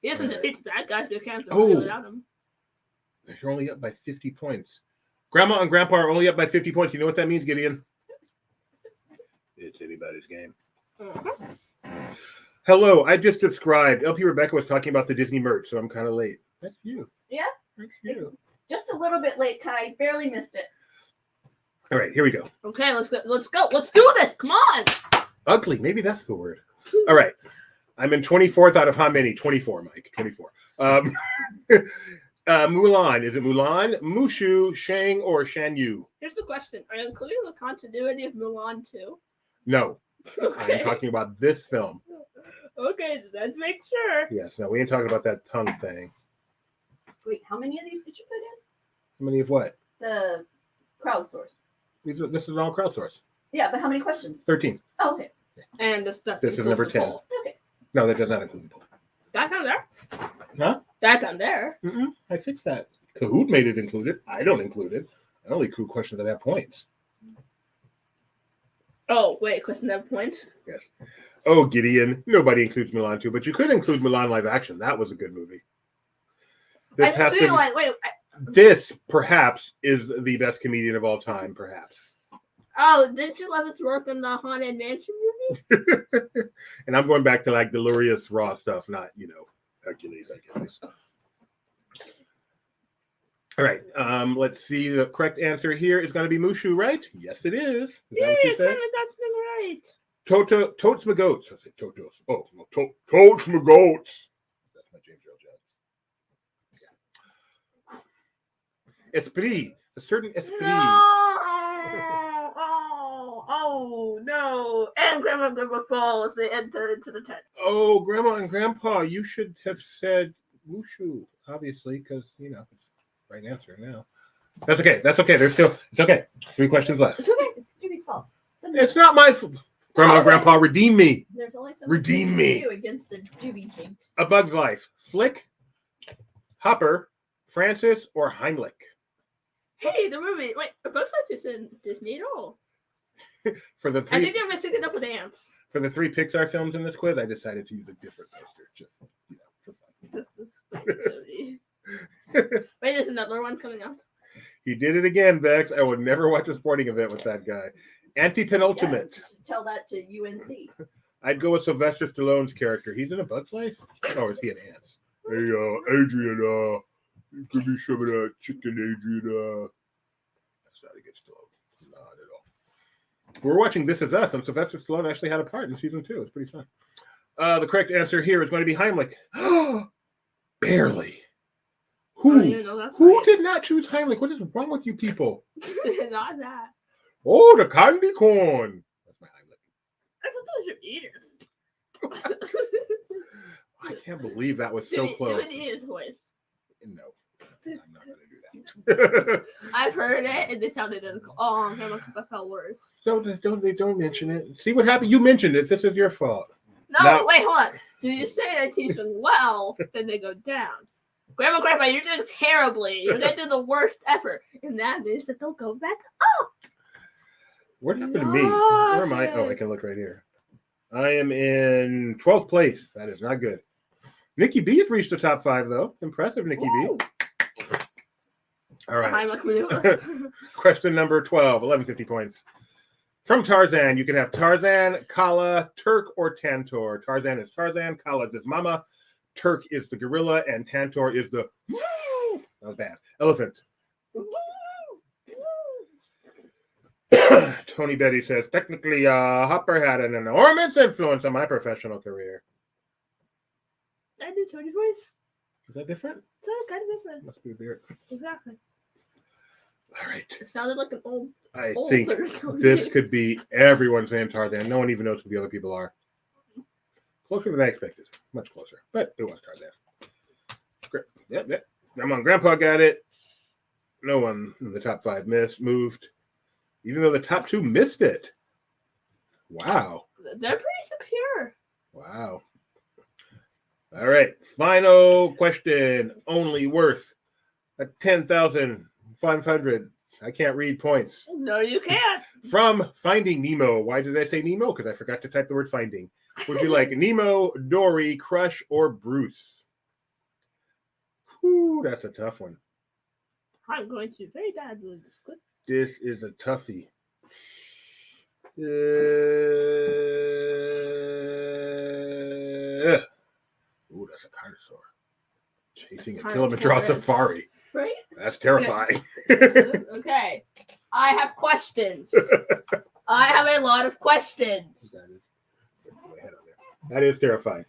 He doesn't defeat the bad guys, but you can't do Oh. it without him. You're only up by 50 points. Grandma and Grandpa are only up by 50 points. You know what that means, Gideon? It's anybody's game. Hello, I just subscribed. LP Rebecca was talking about the Disney merch, so I'm kind of late. That's you. Yeah? That's you. Just a little bit late, Kai. Barely missed it. All right, here we go. Okay, let's go. Let's go. Let's do this. Come on. Ugly, maybe that's the word. All right. I'm in 24th out of how many? 24, Mike. 24. Mulan. Is it Mulan, Mushu, Shang, or Shan Yu? Here's the question: are you including the continuity of Mulan too? No. Okay. I'm talking about this film. Okay, let's make sure. Yes, no, we ain't talking about that tongue thing. Wait, how many of these did you put in? How many of what? The crowdsource. This is all crowdsourced. Yeah, but how many questions? 13. Oh, okay. And this This is number 10. Okay. No, that does not include the poll. That's on there. Huh? That's on there. I fixed that. Kahoot made it included. I don't include it. I only include questions that have points. Oh wait, question that have points. Yes. Oh, Gideon. Nobody includes Mulan 2, but you could include Mulan live action. That was a good movie. This I has feel to. like wait. This perhaps is the best comedian of all time. Perhaps. Oh, didn't you love his work in the Haunted Mansion movie? And I'm going back to like Delirious Raw stuff, not Hercules, I guess. All right. Let's see. The correct answer here is going to be Mushu, right? Yes, it is. Is that what you said? That's been right. Totes my goats. I said Totos. Oh, no, Totes my goats. That's my James Earl Jones. Yeah. Esprit. A certain esprit. No. Oh no. And Grandma and Grandpa fall as they enter into the tent. Oh, Grandma and Grandpa, you should have said Wushu, obviously, because, it's the right answer now. That's okay. That's okay. It's okay. 3 questions left. It's okay. It's Judy's fault. It's not my fault. Grandma and Grandpa, redeem me. There's only so Redeem much me. you can do against the Judy jinx. A Bug's Life. Flick, Hopper, Francis, or Heimlich? Hey, the movie. Wait, A Bug's Life is in Disney at all. For the I think they're mixing it up with ants. For the 3 Pixar films in this quiz, I decided to use a different poster, just for fun. Wait, there's another one coming up. He did it again, Bex. I would never watch a sporting event with that guy. Anti-penultimate. Yeah, you should tell that to UNC. I'd go with Sylvester Stallone's character. He's in A Bug's Life? Or is he an Ants? Hey, Adrian, give me some of that chicken, Adrian. That's not against Stallone. Not at all. We're watching This Is Us, and Sylvester Stallone actually had a part in season 2. It's pretty fun. The correct answer here is going to be Heimlich. Barely. I don't even know that's Who right. did not choose Heimlich? What is wrong with you people? Not that. Oh, the candy corn. That's my Heimlich. I thought that was your eater. I can't believe that was so close. Do an eater's voice. No, I'm not going to do that. I've heard it, and it sounded identical. Oh, that felt worse. Don't mention it. See what happened? You mentioned it. This is your fault. No, wait, hold on. Do you say that team's doing well, then they go down? Grandpa, you're doing terribly. You're going to do the worst effort. And that means that they'll go back up. What happened to me? Where am I? Oh, I can look right here. I am in 12th place. That is not good. Nikki B has reached the top 5, though. Impressive, Nikki Ooh. B. All right. Heimlich maneuver. Question number 12, 1150 points. From Tarzan, you can have Tarzan, Kala, Turk, or Tantor. Tarzan is Tarzan, Kala is his mama, Turk is the gorilla, and Tantor is the that was bad elephant. Tony Betty says, technically, Hopper had an enormous influence on my professional career. I do Tony voice. Is that different? It's kind of different. Must be weird. Exactly. All right. It sounded like an old. I older think Tony. this could be everyone's name Tarzan. No one even knows who the other people are. Closer than I expected. Much closer. But it was Tarzan. Yep. Come on, Grandpa got it. No one in the top 5 moved. Even though the top 2 missed it. Wow. They're pretty secure. Wow. All right. Final question. Only worth 10,500. I can't read points. No, you can't. From Finding Nemo. Why did I say Nemo? Because I forgot to type the word finding. Would you like Nemo, Dory, Crush, or Bruce? Whew, that's a tough one. I'm going to very badly this quiz. This is a toughie. Ooh, that's a dinosaur. Chasing a Kilimanjaro safari. Right? That's terrifying. Okay. I have questions. I have a lot of questions. That is terrifying.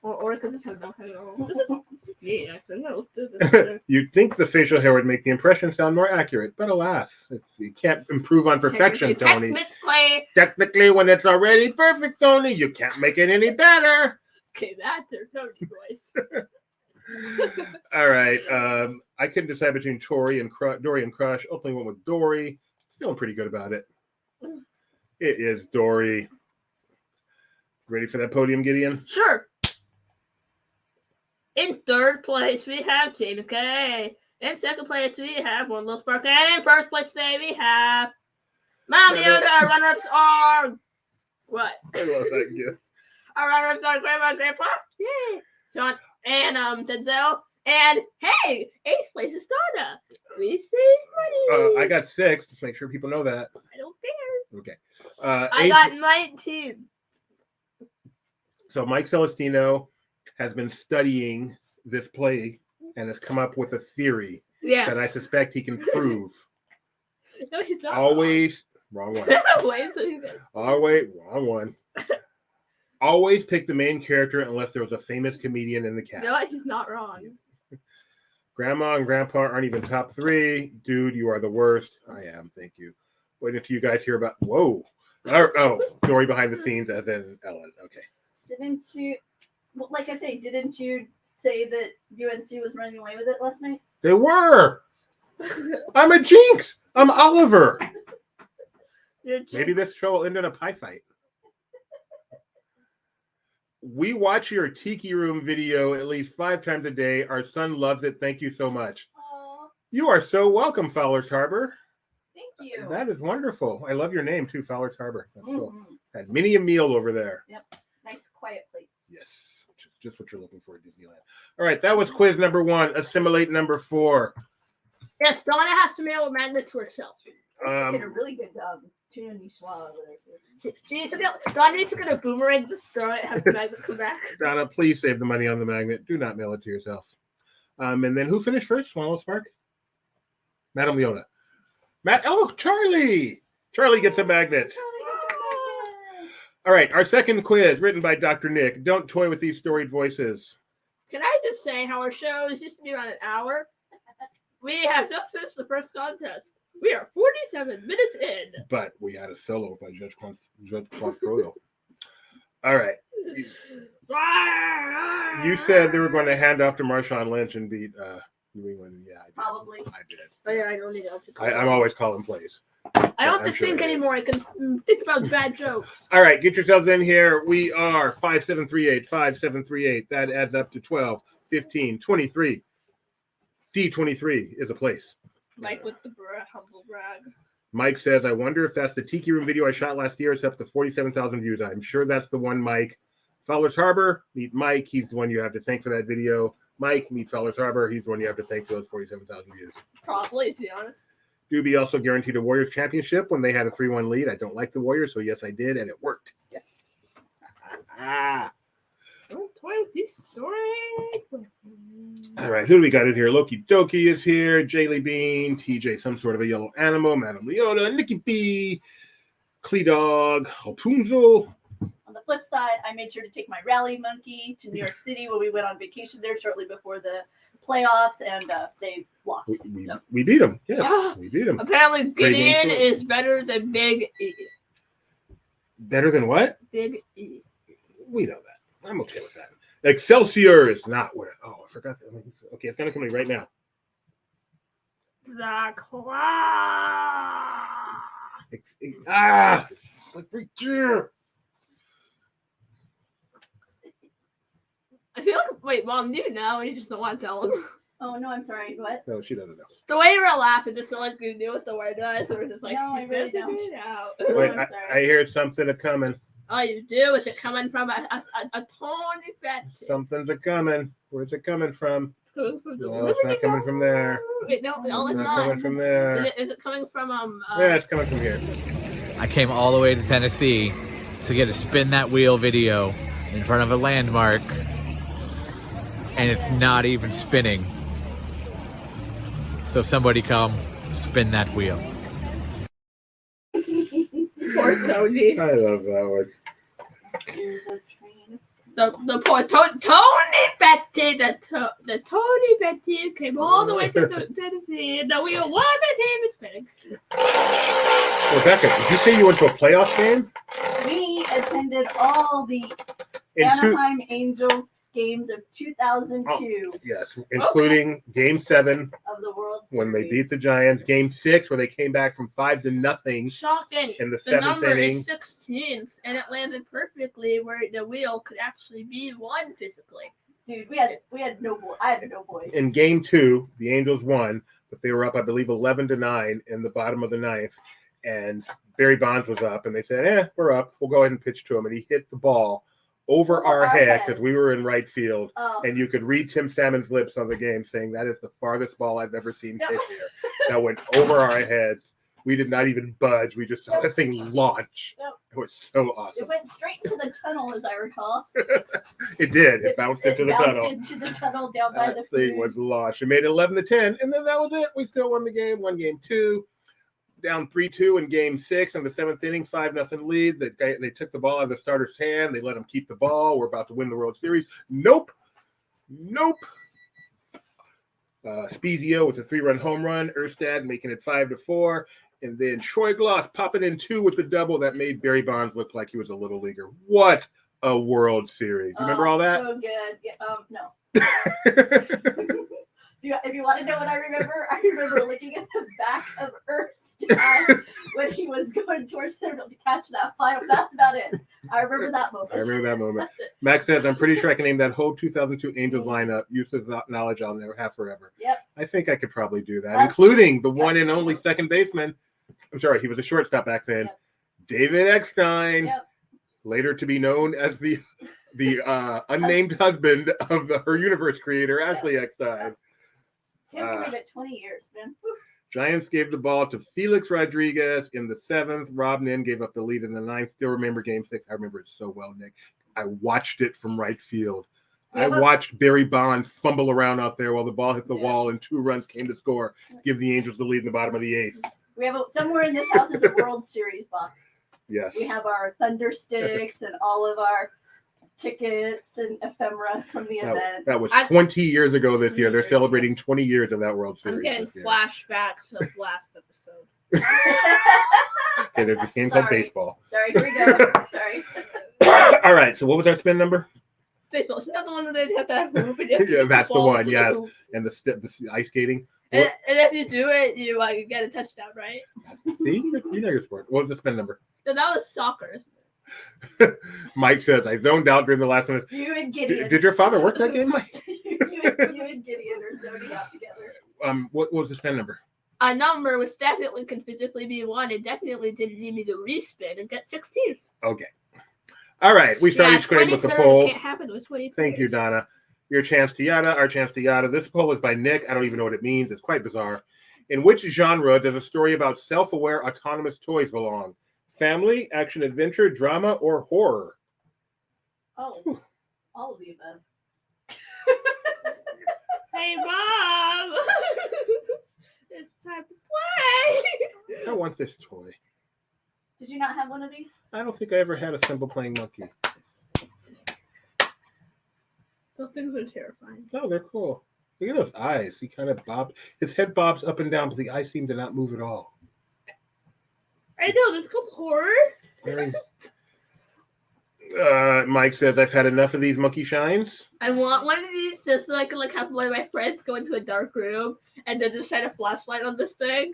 Or it could just have no hair at all. Yeah, I know. This is You'd think the facial hair would make the impression sound more accurate, but alas, you can't improve on perfection, Tony. Technically, when it's already perfect, Tony, you can't make it any better. Okay, that's their Tony voice. All right. I couldn't decide between Dory and Crush. Opening one with Dory. Feeling pretty good about it. It is Dory. Ready for that podium, Gideon? Sure. In third place, we have Jamie K. In second place, we have One Little Spark. And in first place today, we have Mom Yoda. Our runner-ups are... What? I love that gift. Our runner-ups are Grandma and Grandpa. Yay. John and Denzel. And, hey, 8th place is Donna. We saved money. I got 6. Make sure people know that. I don't care. Okay. I got 19. So Mike Celestino has been studying this play and has come up with a theory that I suspect he can prove. No, he's not. Always wrong one. Wait until you get. Wrong one. Always pick the main character unless there was a famous comedian in the cast. No, he's not wrong. Grandma and Grandpa aren't even top 3. Dude, you are the worst. I am. Thank you. Wait until you guys hear about. Whoa. Oh, Dory behind the scenes as in Ellen. Okay. Didn't you, well, like I say, didn't you say that UNC was running away with it last night? They were. I'm a jinx. I'm Oliver. Maybe this show will end in a pie fight. We watch your Tiki Room video at least 5 times a day. Our son loves it. Thank you so much. Aww, You are so welcome, Fowler's Harbor. thank you. That is wonderful. I love your name too, Fowler's Harbor. That's cool. Had many a meal over there. Yep. Nice, quiet place. Yes, which is just what you're looking for at Disneyland. All right, that was quiz number 1. Assimilate number 4. Yes, Donna has to mail a magnet to herself. Did a really good tuna niçoise over there. She needs to Donna needs to get a boomerang, just throw it, have the magnet come back. Donna, please save the money on the magnet. Do not mail it to yourself. And then who finished first? Swallow Spark? Madame Leona. Charlie! Charlie gets a magnet. All right, our second quiz, written by Dr. Nick. Don't toy with these storied voices. Can I just say how our shows used to be around an hour? We have just finished the first contest. We are 47 minutes in. But we had a solo by Judge Quanfrodo. All right. You said they were going to hand off to Marshawn Lynch and beat New England. Yeah, I did. Probably. I did. Oh, yeah, I don't need to. I'm always calling plays. I don't have to think anymore. I can think about bad jokes. All right, get yourselves in here. We are 5738, 5738. That adds up to 12, 15, 23. D23 is a place. Mike with the humble brag. Mike says, I wonder if that's the Tiki Room video I shot last year. It's up to 47,000 views. I'm sure that's the one, Mike. Fowler's Harbor, meet Mike. He's the one you have to thank for that video. Mike, meet Fowler's Harbor. He's the one you have to thank for those 47,000 views. Probably, to be honest. Doobie also guaranteed a Warriors championship when they had a 3-1 lead. I don't like the Warriors, so yes, I did, and it worked. Yes. Don't toy with these stories. All right, who do we got in here? Loki Doki is here. Jaylee Bean, TJ, some sort of a yellow animal. Madame Leota, Nikki B, Clee Dog, Rapunzel. On the flip side, I made sure to take my rally monkey to New York City when we went on vacation there shortly before the playoffs, and they lost. We beat them. Yes, we beat them. Apparently, Gideon is better than Big E. Better than what? Big E. We know that. I'm okay with that. Excelsior is not what. Oh, I forgot that. Okay, it's gonna come in right now. The claw. Like right there. I feel like, wait, Mom, you know, and you just don't want to tell him. Oh, no, I'm sorry. What? No, she doesn't know. The way you were laughing just felt like you knew what the word was, so we're just like, No, I really don't. Wait, I'm I sorry. hear something a coming. Oh, you do? Is it coming from a Tony Betsy? Something's a coming. Where's it coming from? It's coming from the No, it's not coming from there. Wait, no, It's it's not not. coming from there. Is it coming from Yeah, it's coming from here. I came all the way to Tennessee to get a spin that wheel video in front of a landmark, and it's not even spinning. So somebody come spin that wheel. Poor Tony. I love that one. The poor Tony Betty, the Tony Betty came all the way to Tennessee, and the wheel wasn't even spinning. Rebecca, did you say you went to a playoff game? We attended all the Anaheim Angels games of 2002 Yes, including Game 7 of the World Series. when they beat the Giants. Game 6 where they came back from 5-0 Shocking. in the The 7th number inning. is 16, and it landed perfectly where the wheel could actually be won physically. Dude, we had no boy. I had no boys. In Game 2, the Angels won, but they were up, I believe, 11-9 in the bottom of the ninth, and Barry Bonds was up, and they said, we're up. We'll go ahead and pitch to him, and he hit the ball over our head because we were in right field, and you could read Tim Salmon's lips on the game saying that is the farthest ball I've ever seen hit here. That went over our heads. We did not even budge. We just saw the thing launch. It was so awesome. It went straight into the tunnel, as I recall. It did. It bounced into the tunnel. Into the tunnel down by the thing was launched. It made it 11-10, and then that was it. We still won the game. Won Game 2. Down 3-2 in Game 6 in the 7th inning, 5-0 lead. They took the ball out of the starter's hand. They let him keep the ball. We're about to win the World Series. Nope. Spezio with a 3-run home run. Erstad making it 5-4. And then Troy Gloss popping in 2 with the double that made Barry Bonds look like he was a little leaguer. What a World Series. You remember all that? So good. Yeah, no. If you want to know what I remember looking at the back of Erstad when he was going towards center to catch that final. That's about it. I remember that moment. That's it. Max says, I'm pretty sure I can name that whole 2002 Angels lineup. Use of knowledge I'll never have forever. Yep. I think I could probably do that, including the one and only second baseman. I'm sorry, he was a shortstop back then. Yep. David Eckstein. Yep. later to be known as the unnamed husband of her universe creator, Ashley Eckstein. Can't believe it, 20 years, man. Whew. Giants gave the ball to Felix Rodriguez in the 7th. Rob Nin gave up the lead in the 9th. Still remember Game 6. I remember it so well, Nick. I watched it from right field. I watched Barry Bonds fumble around out there while the ball hit the wall and 2 runs came to score, give the Angels the lead in the bottom of the 8th. We have somewhere in this house is a World Series box. Yes. We have our Thunder Sticks and all of our tickets and ephemera from the event. That was 20 years ago this year. They're celebrating 20 years of that World Series. I'm getting flashbacks of last episode. Okay, there's this game called baseball. Sorry, here we go. Sorry. All right, so what was our spin number? Baseball. Isn't that the one where they have to have hoop? Yeah, that's the one, yes. And the ice skating. And if you do it, you get a touchdown, right? See? You know your sport. What was the spin number? So that was soccer. Mike says, I zoned out during the last minute. You and Gideon. Did your father work that game, Mike? you and Gideon are zoning out together. What was the spin number? A number which definitely can physically be won and definitely didn't need me to respin and get 16. Okay. All right. We started each grade with the poll. Can't happen with 20 Thank you, Donna. Your chance to yada, our chance to yada. This poll is by Nick. I don't even know what it means. It's quite bizarre. In which genre does a story about self-aware autonomous toys belong? Family, action adventure, drama, or horror? Oh, all of the above. Hey, Mom! It's time to play! I want this toy. Did you not have one of these? I don't think I ever had a simple playing monkey. Those things are terrifying. Oh, they're cool. Look at those eyes. He kind of bobs. His head bobs up and down, but the eyes seem to not move at all. I know, that's called horror. Very... Mike says, I've had enough of these monkey shines. I want one of these just so I can have one of my friends go into a dark room and then just shine a flashlight on this thing.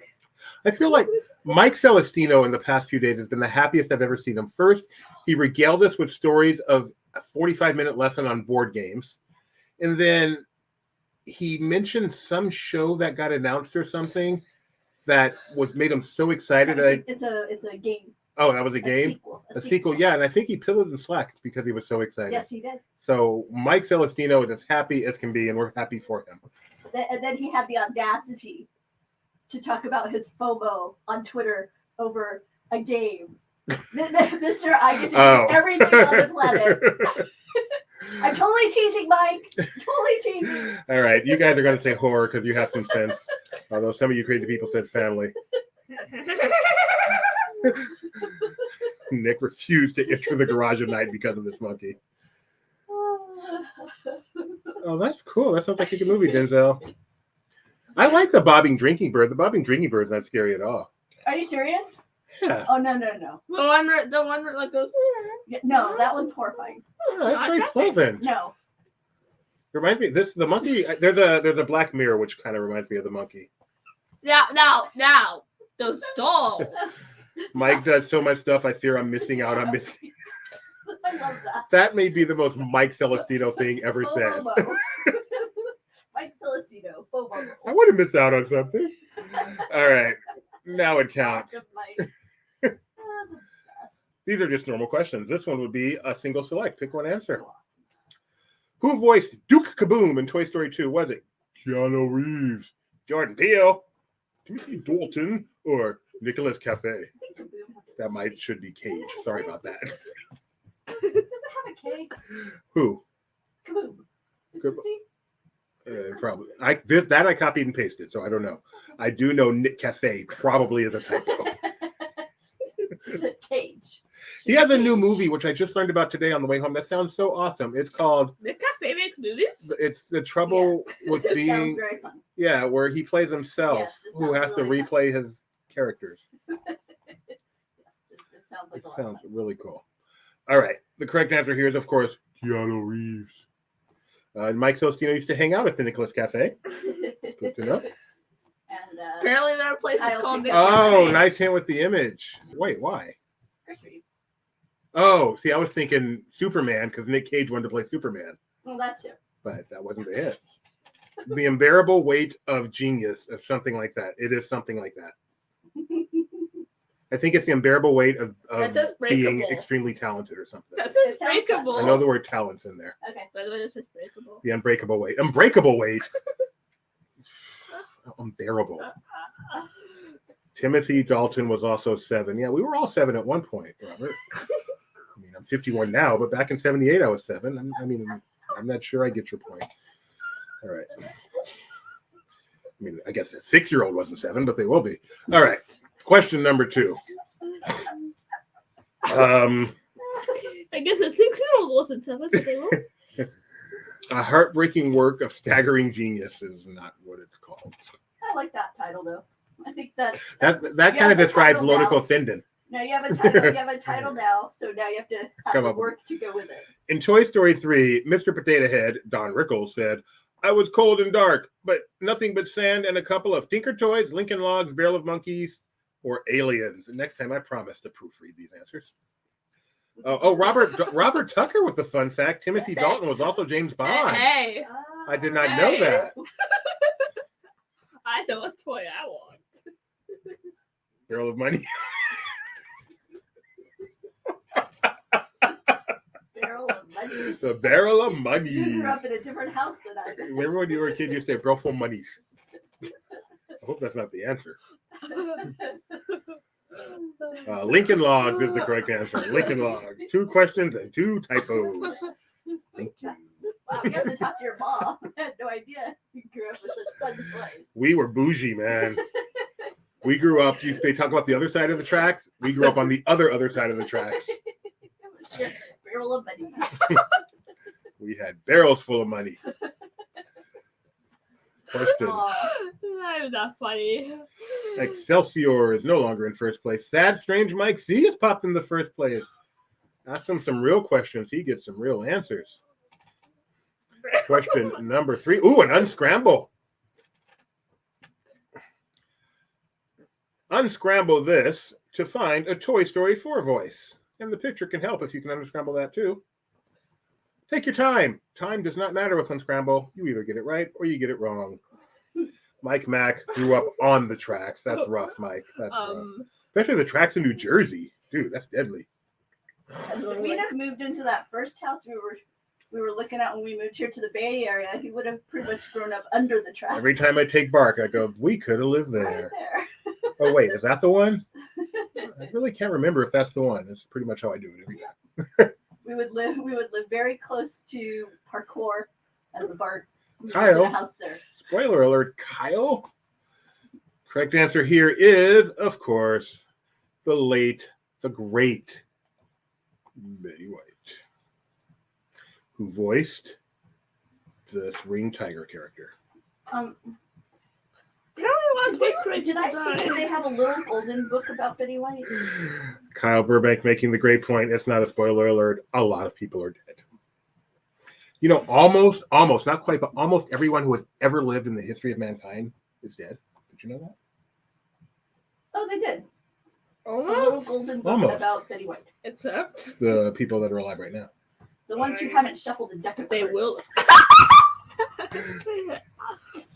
I feel like Mike Celestino in the past few days has been the happiest I've ever seen him. First, he regaled us with stories of a 45-minute lesson on board games. And then he mentioned some show that got announced or something that made him so excited. It's a game. Oh, that was a game? A sequel, yeah. And I think he pillowed the slack because he was so excited. Yes, he did. So Mike Celestino is as happy as can be, and we're happy for him. And then he had the audacity to talk about his FOMO on Twitter over a game. Mr. I get to do everything on the planet. I'm totally teasing, Mike. Totally teasing. All right. You guys are going to say horror because you have some sense. Although some of you crazy people said family. Nick refused to enter the garage at night because of this monkey. Oh, that's cool. That sounds like a good movie, Denzel. I like the bobbing drinking bird. The bobbing drinking bird is not scary at all. Are you serious? Yeah. Oh, no. The one that goes. No, that one's horrifying. Oh, that's very pleasant. No. Reminds me, the monkey. There's a Black Mirror which kind of reminds me of the monkey. Now, those dolls. Mike does so much stuff. I fear I'm missing out. I love that. That may be the most Mike Celestino thing ever said. Mike Celestino. I want to miss out on something. All right. Now it counts. These are just normal questions. This one would be a single select. Pick one answer. Who voiced Duke Kaboom in Toy Story 2? Was it Keanu Reeves, Jordan Peele, Timothy Dalton, or Nicolas Cafe? That should be Cage. Sorry about that. Does it have a K? Who? Kaboom. Probably. I copied and pasted, so I don't know. I do know Nick Cafe probably is a typo. Cage. He has a new movie, which I just learned about today on the way home. That sounds so awesome. It's called... Nick Cafe makes movies? It's The Trouble with Being... Sounds very fun. Yeah, where he plays himself, who has to replay his characters. It sounds like it sounds really cool. All right. The correct answer here is, of course, Keanu Reeves. And Mike Celestino used to hang out at the Nicolas Cafe. Good to know. And apparently there are places called Nick Oh, Cafe. nice hint with the image. Wait, why? Chris Reeve. Oh, see, I was thinking Superman because Nick Cage wanted to play Superman. Well, that too. But that wasn't the hit. The Unbearable Weight of Genius, or something like that. It is something like that. I think it's the unbearable weight of That says being breakable. extremely talented or something. That It says sounds fun. breakable. I know the word talent's in there. Okay. By the way, this is breakable. The unbreakable weight. Unbreakable weight. Unbearable. Timothy Dalton was also 7. Yeah, we were all 7 at one point, Robert. I mean, I'm 51 now, but back in 78, I was 7. I'm not sure I get your point. All right. I mean, I guess a 6-year-old wasn't 7, but they will be. All right. Question number 2. I guess a 6-year-old wasn't 7, but they will. A heartbreaking work of staggering genius is not what it's called. I like that title though. I think that That You kind of have the describes title Lodico now. Thinden. now you have a title. You have a title now, so now you have to have Come the up with work to go with it. In Toy Story 3, Mr. Potato Head, Don Rickles, said, I was cold and dark, but nothing but sand and a couple of Tinker Toys, Lincoln Logs, Barrel of Monkeys, or aliens. And next time I promise to proofread these answers. Robert Tucker with the fun fact. Timothy Dalton was also James Bond. Hey, I did not know that. I know what toy I want. Barrel of Money. Barrel of money. The Barrel of You Money. grew up in a different house than I did. Remember when you were a kid, you say Barrel full Monies. I hope that's not the answer. Lincoln Logs is the correct answer. Lincoln Logs. 2 questions and 2 typos. Thank you. Wow, you have to talk to your mom. I had no idea you grew up with such fun toys. We were bougie, man. We grew up, they talk about the other side of the tracks. We grew up on the other side of the tracks. It was your barrel of money. We had barrels full of money. Question. Aw. I'm not funny. Excelsior is no longer in first place. Sad, strange Mike C has popped in the first place. Ask him some real questions. He gets some real answers. Question number 3. Ooh, an unscramble. Unscramble this to find a Toy Story 4 voice. And the picture can help if you can unscramble that too. Take your time. Time does not matter with unscramble. You either get it right or you get it wrong. Mike Mack grew up on the tracks. That's rough, Mike. That's rough. Especially the tracks in New Jersey. Dude, that's deadly. If we'd have moved into that first house we were looking at when we moved here to the Bay Area, he would have pretty much grown up under the tracks. Every time I take Bark, I go, we could have lived Right there. there. Oh, wait, is that the one? I really can't remember if that's the one. That's pretty much how I do it every time. We would live very close to parkour and the bar. We Kyle. lived in a house there. Spoiler alert, Kyle. Correct answer here is, of course, the great Betty White, who voiced the Ring Tiger character. Did I see that they have a little golden book about Betty White? Kyle Burbank making the great point. It's not a spoiler alert. A lot of people are dead. You know, almost, not quite, but almost everyone who has ever lived in the history of mankind is dead. Did you know that? Oh, they did. A little Almost. golden book Almost. about Betty White. Except The people that are alive right now. The ones who haven't shuffled the deck of they cards. will.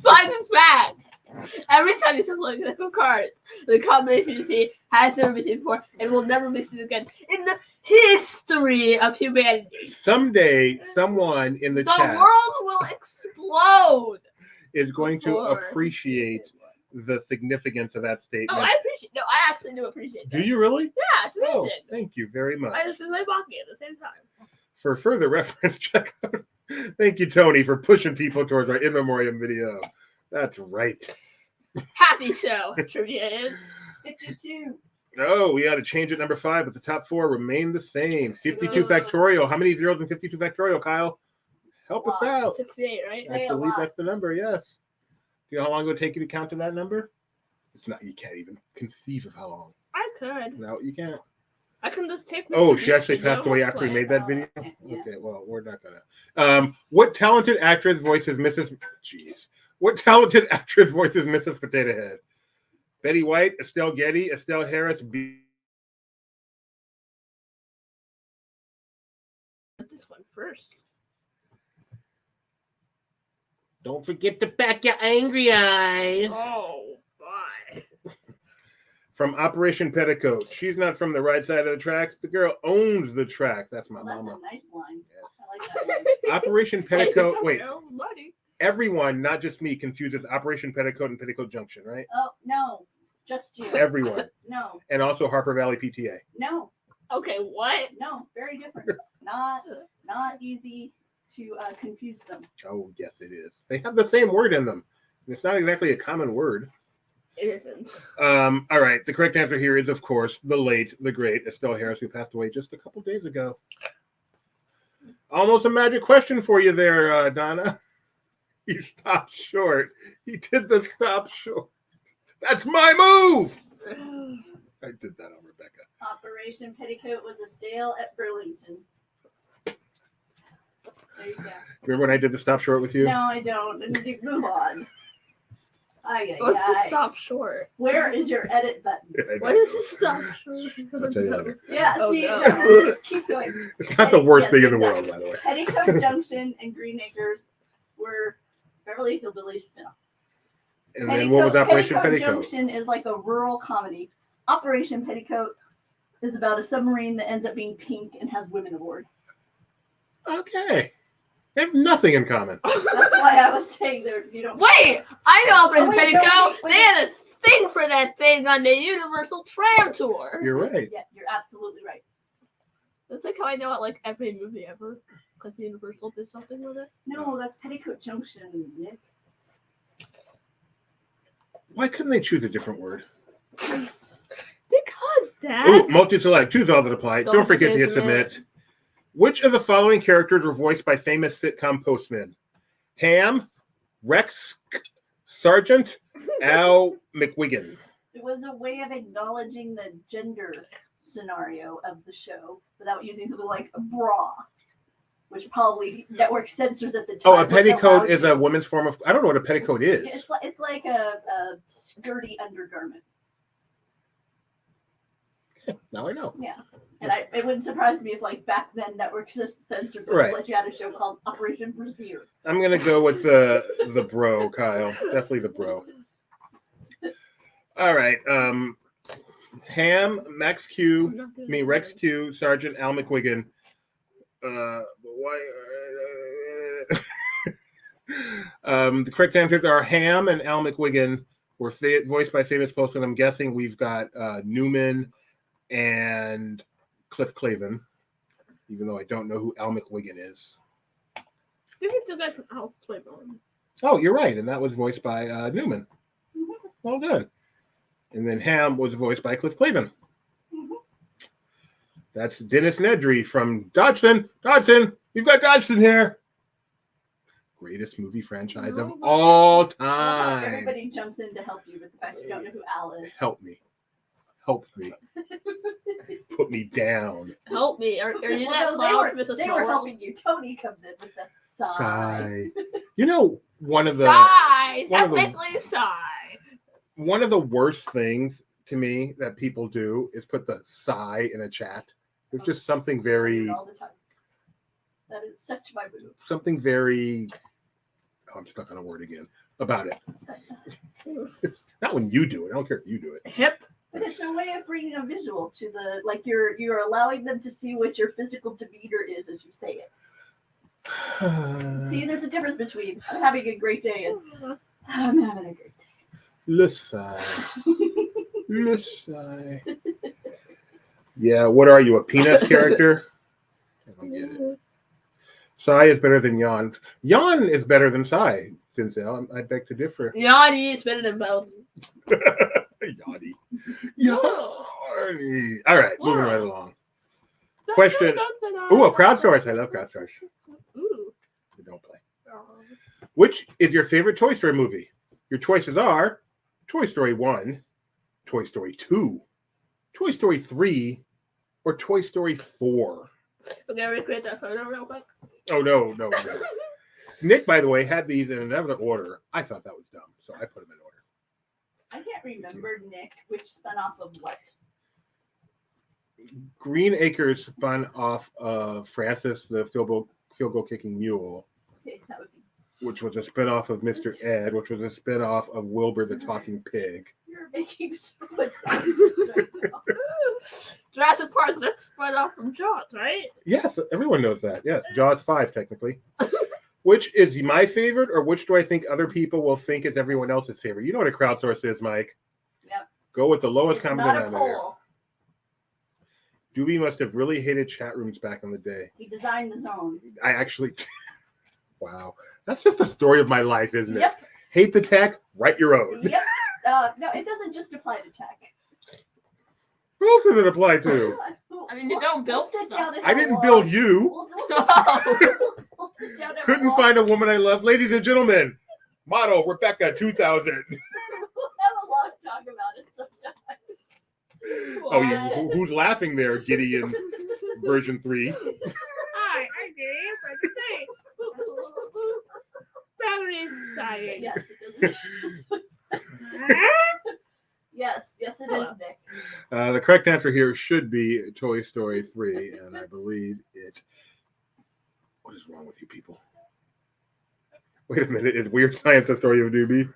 Fun fact. Every time you shuffle a deck of cards, the combination you see has never been seen before and will never be seen again in the history of humanity. Someday, someone in the The chat world will explode. is going to before- appreciate the significance of that statement. Oh, I appreciate. No, I actually do appreciate that. Do you really? Yeah, it's Oh, amazing. thank you very much. I just enjoy balking at the same time. For further reference, check out. Thank you, Tony, for pushing people towards our in memoriam video. That's right. Happy show. Trivia is. 52. Oh, we had to change it number 5, but the top 4 remain the same. 52 factorial. How many zeros in 52 factorial, Kyle? Help us out. 68, right? I believe that's the number, yes. Do you know how long it would take you to count to that number? It's not, you can't even conceive of how long. I could. No, you can't. I can just take. Oh, Mr. she actually Beast and passed away go after we play. made that video? Yeah. Okay, well, we're not gonna. What talented actress voices Mrs. Jeez. What talented actress voices Mrs. Potato Head? Betty White, Estelle Getty, Estelle Harris, This one first. Don't forget to pack your angry eyes. Oh, bye. From Operation Petticoat. She's not from the right side of the tracks. The girl owns the tracks. That's my Well, that's mama. a nice line. I like that one. Operation Petticoat. Wait, Money. everyone, not just me, confuses Operation Petticoat and Petticoat Junction, right? Oh, no. Just you. Everyone. No. And also Harper Valley PTA. No. Okay, what? No. Very different. Not easy to confuse them. Oh, yes, it is. They have the same word in them. It's not exactly a common word. It isn't. All right. The correct answer here is, of course, the late, the great Estelle Harris, who passed away just a couple days ago. Almost a magic question for you there, Donna. You stopped short. He did the stop short. That's my move. I did that on Rebecca. Operation Petticoat was a sale at Burlington. There you go. Remember when I did the stop short with you? No, I don't. Move on. What's the stop short? Where is your edit button? What is the stop short? I'll tell you later. Yeah, Oh, see, no. no, keep going. It's not the worst Yes, thing in the exactly. world, by the way. Petticoat Junction and Green Acres were Beverly Hillbillies spin-off. And then what was Operation Petticoat? Junction is like a rural comedy. Operation Petticoat is about a submarine that ends up being pink and has women aboard. Okay. They have nothing in common. That's why I was saying there. You don't. Wait! I know Operation wait, Petticoat! no, wait. They had a thing for that thing on the Universal Tram Tour! You're right. Yeah, you're absolutely right. That's like how I know it, like, every movie ever. Because Universal did something with it. No, that's Petticoat Junction, Nick. Why couldn't they choose a different word? Because, Ooh, Dad. multi-select. Choose all that apply. Don't forget to hit submit. submit. Which of the following characters were voiced by famous sitcom postmen? Ham, Rex, Sergeant, Al McWiggin. It was a way of acknowledging the gender scenario of the show without using something like a bra, which probably network censors at the time. Oh, a wouldn't petticoat allow is you. a woman's form of... I don't know what a petticoat is. It's like a skirty undergarment. Now I know. Yeah. And it wouldn't surprise me if, like, back then, network censors would Right. let you had a show called Operation Brazier. I'm going to go with the bro, Kyle. Definitely the bro. All right. Ham, Max Q, Rex Q, Sergeant Al McWiggin. The correct answers are Ham and Al McWiggin were voiced by famous postmen. I'm guessing we've got Newman and Cliff Clavin, even though I don't know who Al McWiggin is. You can still guy from Alice Playboy. Oh, you're right, and that was voiced by Newman. Well done. And then Ham was voiced by Cliff Clavin. That's Dennis Nedry from Dodgson. Dodgson, you've got Dodgson here. Greatest movie franchise of all time. Everybody jumps in to help you with the fact you don't know who Al is. Help me. Help me. Put me down. Help me. Are you that Well, loud, Mrs. they were Smallwood? helping you. Tony comes in with the sigh. Sigh. You know, one of the Sigh! one of the- Technically sigh. one of the worst things to me that people do is put the sigh in a chat. There's just something I do very it all the time. That is such my move. something very I'm stuck on a word again about it. Not when you do it. I don't care if you do it. Hip. But it's a way of bringing a visual to the, like, you're allowing them to see what your physical demeanor is as you say it. See, there's a difference between I'm having a great day and I'm having a great Listen. day. Listen. Yeah, what are you, a Peanuts character? I don't get it. Sai is better than Jan. Jan is better than Sai, Denzel. I beg to differ. Yanni is better than both. Yanni. Yanni. All right, moving right along. Question. Ooh, a crowdsource. I love crowdsource. Ooh. We don't play. Which is your favorite Toy Story movie? Your choices are Toy Story 1, Toy Story 2, Toy Story 3, or Toy Story 4. Okay, recreate that photo real quick. Oh, no. Nick, by the way, had these in another order. I thought that was dumb, so I put them in order. I can't remember, Nick, which spun off of what. Green Acres spun off of Francis, the field goal kicking mule. Okay, that would be which was a spinoff of Mr. Ed, which was a spinoff of Wilbur the Talking Pig. You're making so much nonsense right now. Jurassic Park, that's right off from Jaws, right? Yes, everyone knows that. Yes, Jaws 5, technically. Which is my favorite, or which do I think other people will think is everyone else's favorite? You know what a crowdsource is, Mike. Yep. Go with the lowest It's common not a denominator. poll. Doobie must have really hated chat rooms back in the day. He designed his own. I actually... Wow. That's just the story of my life, isn't it? Yep. Hate the tech, write your own. Yep. No, it doesn't just apply to tech. Who else does it apply to? I mean, you don't build We'll sit stuff. down and I have didn't lunch. build you. We'll sit down and Couldn't have find a lunch. woman I love. Ladies and gentlemen, model Rebecca 2000. We'll have a long talk about it sometime. Oh, yeah. Who's laughing there, Gideon version 3? Hi, I'm Dave. I'm Dave. Battery's dying. Yes, it is. Yes, it is, Nick. The correct answer here should be Toy Story 3, and I believe it. What is wrong with you people? Wait a minute. Is Weird Science a story of Doobie?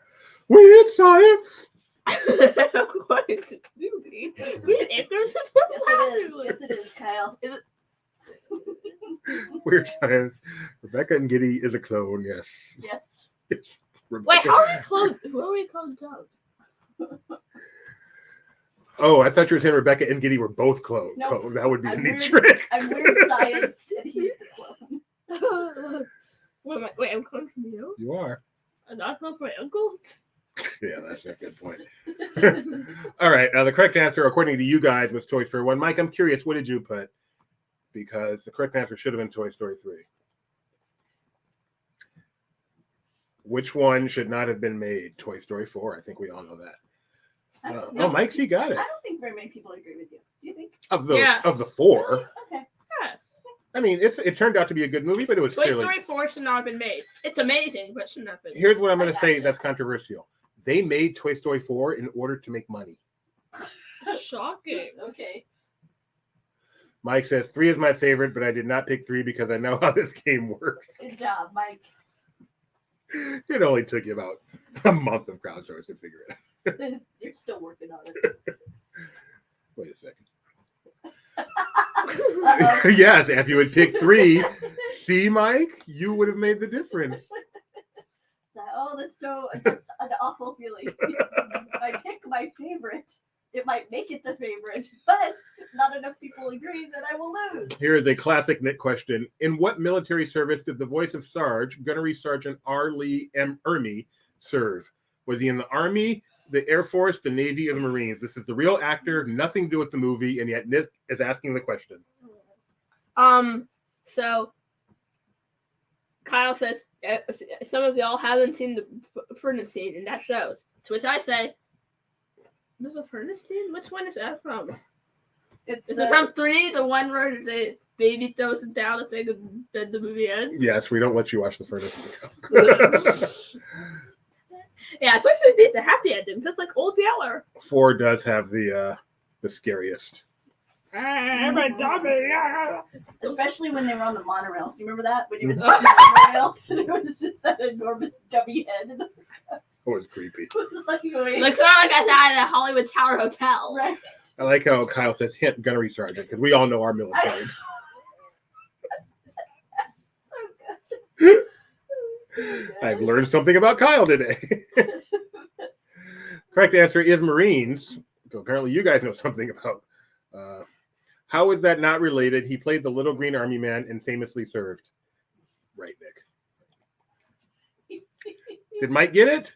Weird Science! What is it, Doobie? Weird answers. Yes, it is, Kyle. Is it? Weird Science. Rebecca and Giddy is a clone, yes. Yes. Wait, Rebecca- how are we cloned? Who are we cloned up? Oh, I thought you were saying Rebecca and Giddy were both cloned. Nope. Oh, that would be a I'm neat weird. trick. I'm Weird Science, and he's the clone. Wait, I'm cloned from you? You are. I'm not cloned from my uncle? Yeah, that's a good point. All right. The correct answer, according to you guys, was Toy Story 1. Mike, I'm curious, what did you put? Because the correct answer should have been Toy Story 3. Which one should not have been made? Toy Story 4. I think we all know that. No, Oh, Mike C got I it. don't think very many people agree with you. Do you think? Of the Yes. of the 4. Okay. Yes. I mean, it turned out to be a good movie, but it was Toy clearly. Story 4 should not have been made. It's amazing, but should not have been made. Here's what I'm going to I say gotcha. that's controversial. They made Toy Story 4 in order to make money. Shocking. Okay. Mike says 3 is my favorite, but I did not pick 3 because I know how this game works. Good job, Mike. It only took you about a month of crowdsourcing to figure it out. You're still working on it. Wait a second. Uh-oh. Yes, if you had picked 3, see, Mike, you would have made the difference. Oh, that's so just an awful feeling. If I pick my favorite, it might make it the favorite, but if not enough people agree, then I will lose. Here is a classic Nick question. In what military service did the voice of Sarge, Gunnery Sergeant R. Lee M. Ermey, serve? Was he in the Army, the Air Force, the Navy, or the Marines? This is the real actor, nothing to do with the movie, and yet Nick is asking the question. So Kyle says some of y'all haven't seen the furnace scene, and that shows. To which I say, there's a furnace scene? Which one is that from? It's Is it from 3, the one where the baby throws it down the thing and then the movie ends? Yes, we don't let you watch the furnace. Yeah, especially if it's a happy ending, just like Old Yeller. 4 does have the scariest. especially when they were on the monorail. Do you remember that? When you would sit in the monorail, and it was just that enormous dummy head. It was creepy. It was like, wait, Like sort of like I thought at a Hollywood Tower Hotel. right? I like how Kyle says hint Gunnery Sergeant, because we all know our military. I've learned something about Kyle today. Correct answer is Marines. So apparently you guys know something about. How is that not related? He played the Little Green Army Man and famously served. Right, Nick. Did Mike get it?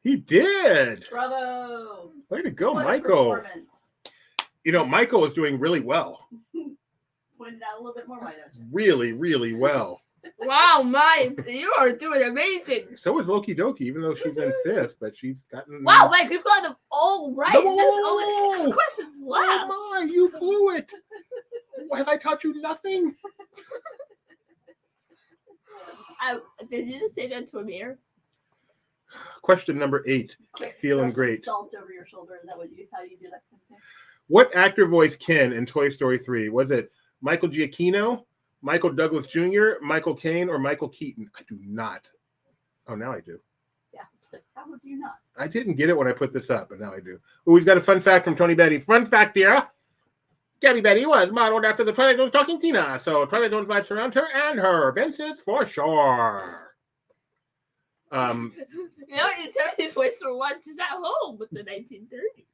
He did. Bravo! Way to go, What a Michael. performance. You know, Michael is doing really well. Point it out a little bit more, why don't you? Really, really well. Wow, Mike, you are doing amazing. So is Loki Doki, even though she's in 5th, but she's gotten. Wow, Mike, we've got them all right. No, There's only 6 questions left. Oh my, you blew it. Have I taught you nothing? Did you just say that to a mirror? Question number 8. Quick, Feeling throw some great. Salt over your shoulder. Is that how you do that kind of thing? What actor voiced Ken in Toy Story 3? Was it Michael Giacchino, Michael Douglas Jr., Michael Caine, or Michael Keaton? I do not Oh, now I do. Yeah. How would you not? I didn't get it when I put this up, but now I do. Ooh, we've got a fun fact from Tony Betty. Fun fact, dear. Gabby Betty was modeled after the Twilight Zone's Talking Tina, so Twilight Zone vibes surround her and her. Ben says for sure. You know, you tell me this voice for once is at home with the 1930s.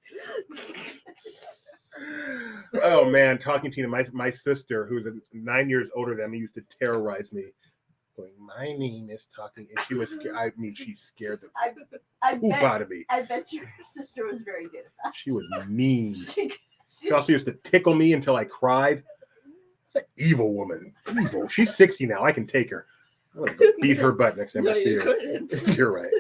Oh man, Talking Tina, my sister, who's 9 years older than me, used to terrorize me. Going, my name is Talking, and she was scared. I mean, she scared the poop out of me. I bet your sister was very good at that. She was mean. She also used to tickle me until I cried. An evil woman. Evil. She's 60 now. I can take her. I'm going to beat her butt next time I see her. Couldn't. You're right.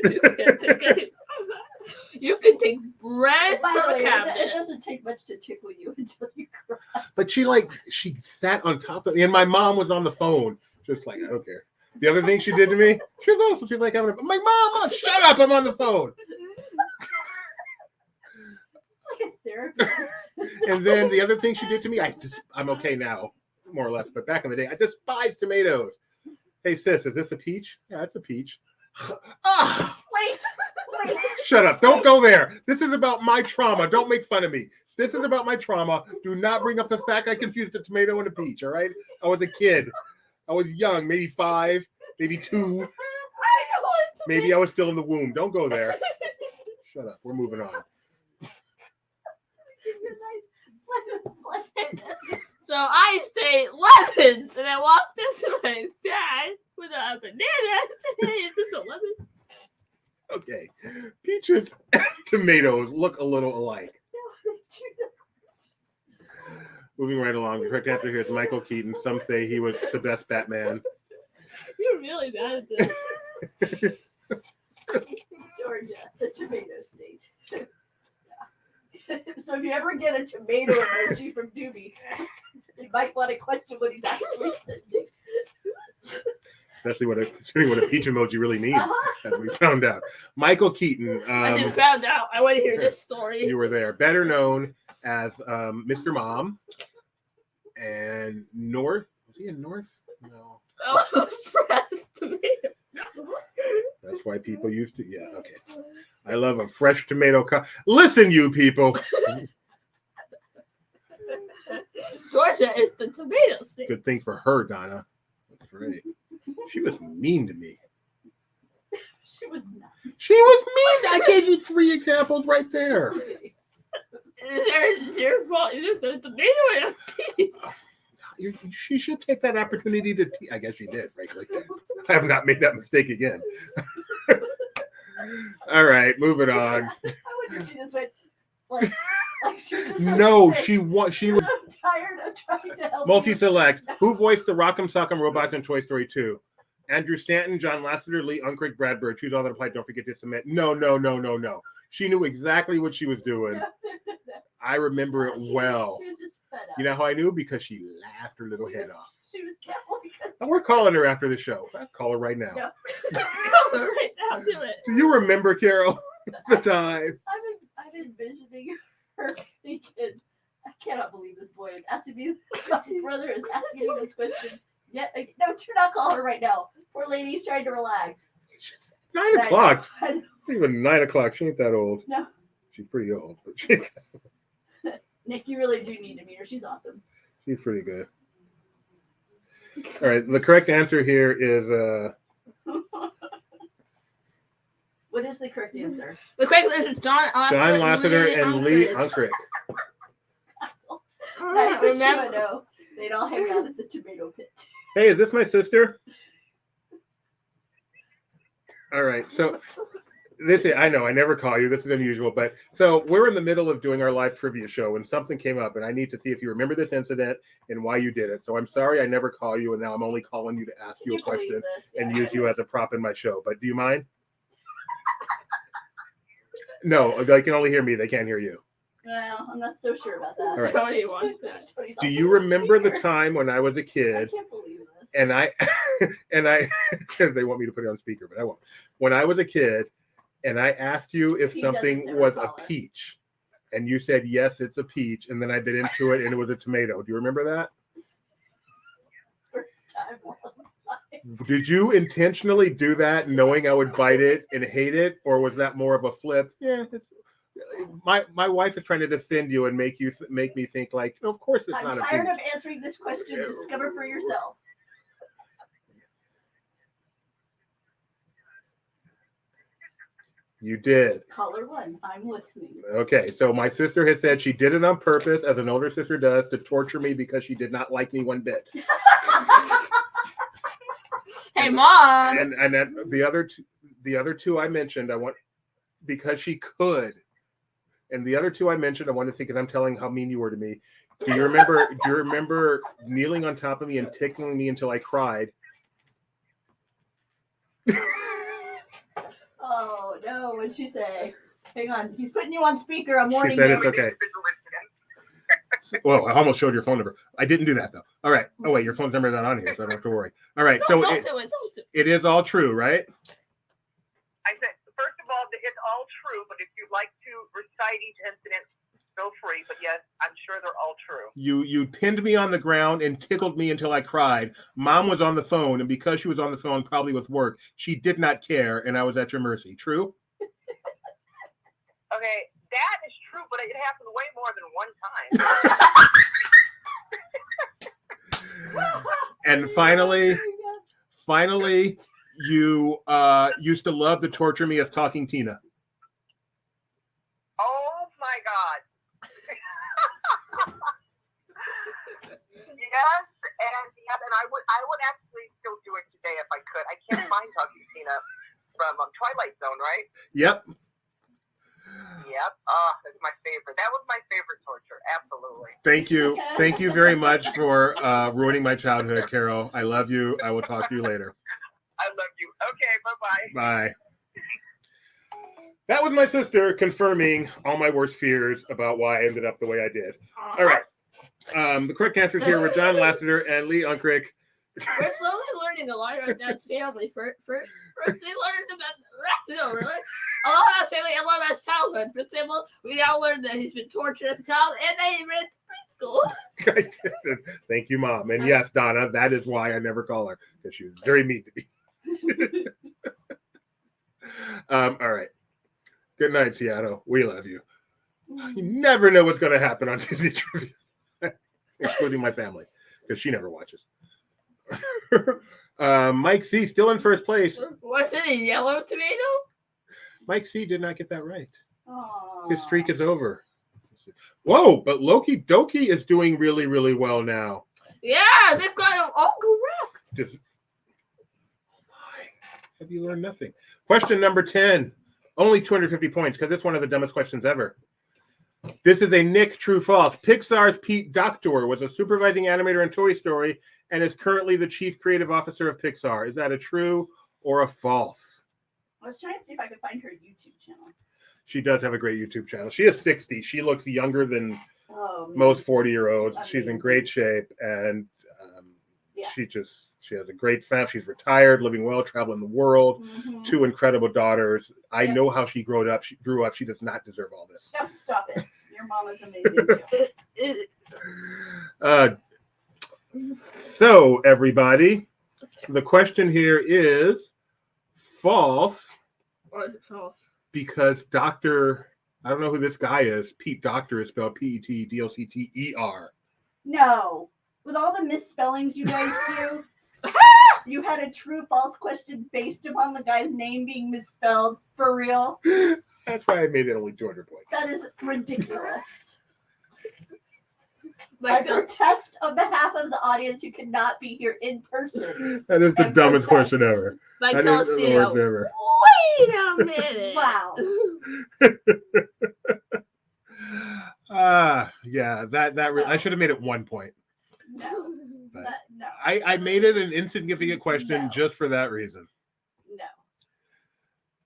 You can take bread By from the a way, cabinet. it doesn't take much to tickle you until you cry. But she sat on top of me, and my mom was on the phone. Just like, I don't care. The other thing she did to me, she was also, she's like, I'm like, Mom, shut up, I'm on the phone. It's like a therapy. And then the other thing she did to me, I'm okay now, more or less. But back in the day, I despised tomatoes. Hey, sis, is this a peach? Yeah, it's a peach. Wait. Shut up. Don't go there. This is about my trauma. Don't make fun of me. This is about my trauma. Do not bring up the fact I confused a tomato and a peach, all right? I was a kid. I was young, maybe 5, maybe 2. Maybe I was still in the womb. Don't go there. Shut up. We're moving on. So I say lemons, and I walked into my dad with a banana. Is this a lemon? Okay. Peaches and tomatoes look a little alike. Moving right along. The correct answer here is Michael Keaton. Some say he was the best Batman. You're really bad at this. Georgia, the tomato state. Yeah. So if you ever get a tomato emoji from Doobie, you might want to question what he's actually sending. Especially considering what a peach emoji really means, as we found out. Michael Keaton. I just found out. I want to hear this story. You were there. Better known as Mr. Mom and North. Was he in North? No. Oh, fresh tomato. That's why people used to. Yeah, okay. I love a fresh tomato. Listen, you people. Georgia is the tomato state. Good thing for her, Donna. That's right. She was mean to me. She was not. She was mean. I gave you 3 examples right there. It's your fault. You just put tomato in a piece. She should take that opportunity to. I guess she did, frankly. I have not made that mistake again. All right, moving on. I wonder if she just went like she was just so No, sick. she was. I'm tired of trying to help. Multi-select. Who voiced the Rock'em Sock'em robots in Toy Story 2? Andrew Stanton, John Lasseter, Lee Unkrich, Brad Bird. Choose all that apply. Don't forget to submit. No. She knew exactly what she was doing. I remember it well. She was just fed up. You know how I knew? Because she laughed her little head off. She was careful because And we're calling her after the show. I'll call her right now. Yeah. Come right now, do it. Do you remember, Carol, the time? I'm envisioning her thinking, I cannot believe this boy is asking me. My brother is asking me this question. Yet, no, do not call her right now. Poor lady's trying to relax. 9 o'clock. I know. Not even 9 o'clock. She ain't that old. No. She's pretty old, but she's Nick, you really do need to meet her. She's awesome. pretty good. All right, the correct answer here is What is the correct answer? The correct answer is John Lasseter and Lee Unkrich. Now, you Remember, know, they'd all hang out at the tomato pit. Hey, is this my sister? All right, so I know I never call you. This is unusual, but so we're in the middle of doing our live trivia show, and something came up, and I need to see if you remember this incident and why you did it. So I'm sorry I never call you, and now I'm only calling you to ask you a question and use you as a prop in my show. But do you mind? No, they can only hear me. They can't hear you. Well, I'm not so sure about that. All right. Tony wants that. Do you remember the time when I was a I kid can't believe this. and I they want me to put it on speaker, but I won't. When I was a kid and I asked you if He something doesn't was a recall it. peach, and you said yes, it's a peach, and then I bit into it and it was a tomato. Do you remember that? First time one of my Did you intentionally do that knowing I would bite it and hate it? Or was that more of a flip? Yeah. My wife is trying to defend you and make me think like, of course it's not a I'm tired of answering this question. Discover for yourself. You did. Caller 1, I'm listening. Okay, so my sister has said she did it on purpose, as an older sister does, to torture me because she did not like me one bit. Hey, Mom. And then the other two I mentioned, I want because she could. And the other two I mentioned, I want to think, because I'm telling how mean you were to me. Do you remember kneeling on top of me and tickling me until I cried? Oh no! What'd she say? Hang on, he's putting you on speaker. I'm warning She said you. it's okay. Well, I almost showed your phone number. I didn't do that though. All right. Oh wait, your phone number is not on here, so I don't have to worry. All right. So it is all true, right? I said, first of all, it's all true, but if you'd like to recite each incident, feel free. But yes, I'm sure they're all true. You pinned me on the ground and tickled me until I cried. Mom was on the phone, and because she was on the phone, probably with work, she did not care, and I was at your mercy. True? Okay, that is true, but it happened way more than one time. And finally, you used to love to torture me as Talking Tina. Oh my God. Yes, and I would actually still do it today if I could. I can't find Talking Tina from Twilight Zone, right? Yep. Yep. That's my favorite. That was my favorite torture. Absolutely. Thank you very much for ruining my childhood, Carol. I love you. I will talk to you later. I love you. Okay, bye-bye. Bye. That was my sister confirming all my worst fears about why I ended up the way I did. All right. The correct answers here were John Lasseter and Lee Unkrich. We're slowly learning a lot about Dad's family. First they learned about really. A lot about his family and a lot about his childhood. For example, we now learned that he's been tortured as a child and that he ran to preschool. Thank you, Mom. And yes, Donna, that is why I never call her, because she was very mean to me. All right. Good night, Seattle. We love you. You never know what's going to happen on Disney Trivia, including my family, because she never watches. Mike C. still in first place. What's it, a yellow tomato? Mike C. did not get that right. Aww. His streak is over. Whoa, but Loki Doki is doing really, really well now. Yeah, they've got them all correct. Just, have you learned nothing? Question number 10. Only 250 points, because it's one of the dumbest questions ever. This is a Nick true false. Pixar's Pete Docter was a supervising animator in Toy Story and is currently the chief creative officer of Pixar. Is that a true or a false? I was trying to see if I could find her YouTube channel. She does have a great YouTube channel. She is 60. She looks younger than most 40-year-olds. She's in great shape, and she has a great family. She's retired, living well, traveling the world. Mm-hmm. 2 incredible daughters. I know how she grew up. She does not deserve all this. No, stop it. Your mom is amazing too. So, everybody, the question here is false. Why is it false? Because I don't know who this guy is. Pete Docter is spelled P-E-T-D-O-C-T-E-R. No. With all the misspellings you guys do, you had a true false question based upon the guy's name being misspelled. For real? That's why I made it only 200 points. That is ridiculous. I protest on behalf of the audience who cannot be here in person. That is the dumbest question ever. Wait a minute. Wow. Yeah, I should have made it 1 point. No. No. I made it an insignificant question just for that reason. No.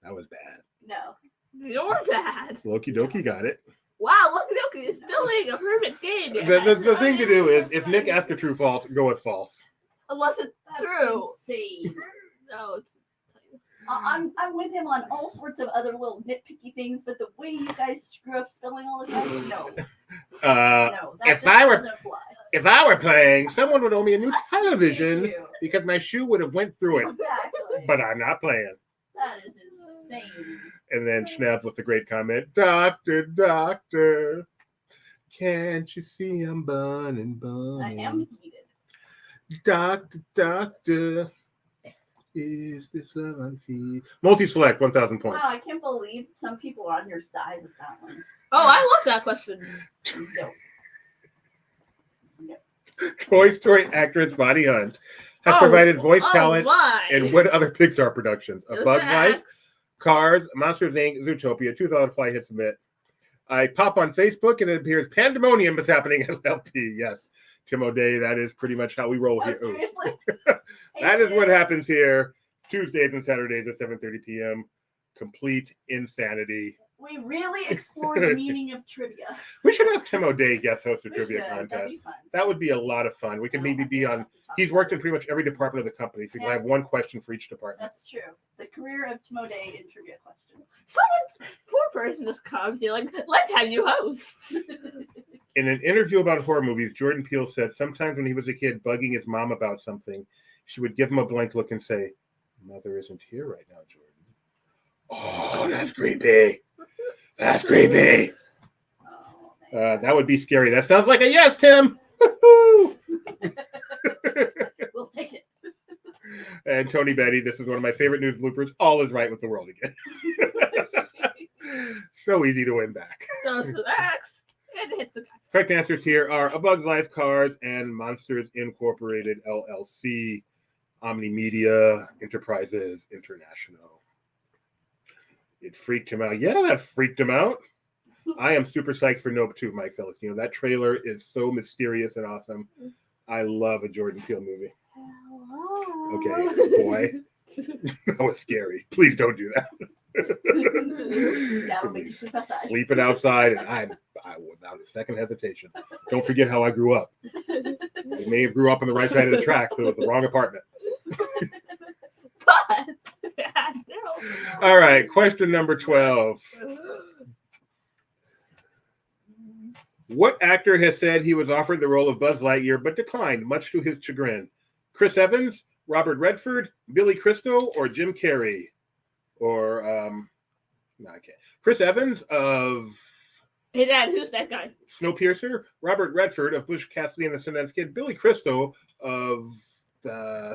That was bad. No. You're bad. Loki Doki got it. Wow, Loki is still like a perfect game. The thing to do is, if Nick asks a true false, go with false. Unless it's true. Insane. No, it's I'm with him on all sorts of other little nitpicky things, but the way you guys screw up spelling all the time, no. If I were playing, someone would owe me a new television because my shoe would have went through it. Exactly. But I'm not playing. That is insane. And then Schnapp with the great comment, Doctor, Doctor, can't you see I'm burning? I am heated. Doctor, Doctor, is this love unfeed? Multi-select, 1,000 points. Wow, I can't believe some people are on your side with that one. Oh, I love that question. No. Toy Story actress Bonnie Hunt has Oh, provided voice oh talent my. in what other Pixar productions? A Bug's Life, Cars, Monsters Inc., Zootopia, $2 apply, hit submit. I pop on Facebook and it appears pandemonium is happening at LP. Yes, Tim O'Day, that is pretty much how we roll Oh, here. seriously? That is what happens here. Tuesdays and Saturdays at 7:30 p.m. Complete insanity. We really explore the meaning of trivia. We should have Tim O'Day guest host a We trivia should. That'd contest. be fun. That would be a lot of fun. We could maybe be on. He's worked in pretty much every department of the company. So we can have one question for each department. That's true. The career of Tim O'Day in trivia questions. Someone, poor person just comes, you're like, let's have you host. In an interview about horror movies, Jordan Peele said sometimes when he was a kid bugging his mom about something, she would give him a blank look and say, "Mother isn't here right now, Jordan." Oh, that's creepy. That's creepy. Oh, That would be scary. That sounds like a yes, Tim. Woo-hoo! We'll take it. And Tony Betty, this is one of my favorite news bloopers. All is right with the world again. So easy to win back. Goes to the X and hits the guy. Correct answers here are A Bug's Life, Cars, and Monsters Incorporated, LLC, Omni Media Enterprises International. It freaked him out. Yeah, that freaked him out. I am super psyched for Nope 2, Mike Celestino. That trailer is so mysterious and awesome. I love a Jordan Peele movie. Okay, boy. That was scary. Please don't do that. That'll make you sleep outside. Sleeping outside, and I without a second hesitation. Don't forget how I grew up. I may have grew up on the right side of the track, but it was the wrong apartment. But, All right, question number 12. What actor has said he was offered the role of Buzz Lightyear but declined, much to his chagrin? Chris Evans, Robert Redford, Billy Crystal, or Jim Carrey? Or, no, I can't. Chris Evans of Hey, Dad, who's that guy? Snowpiercer, Robert Redford of Bush Cassidy and the Sundance Kid, Billy Crystal of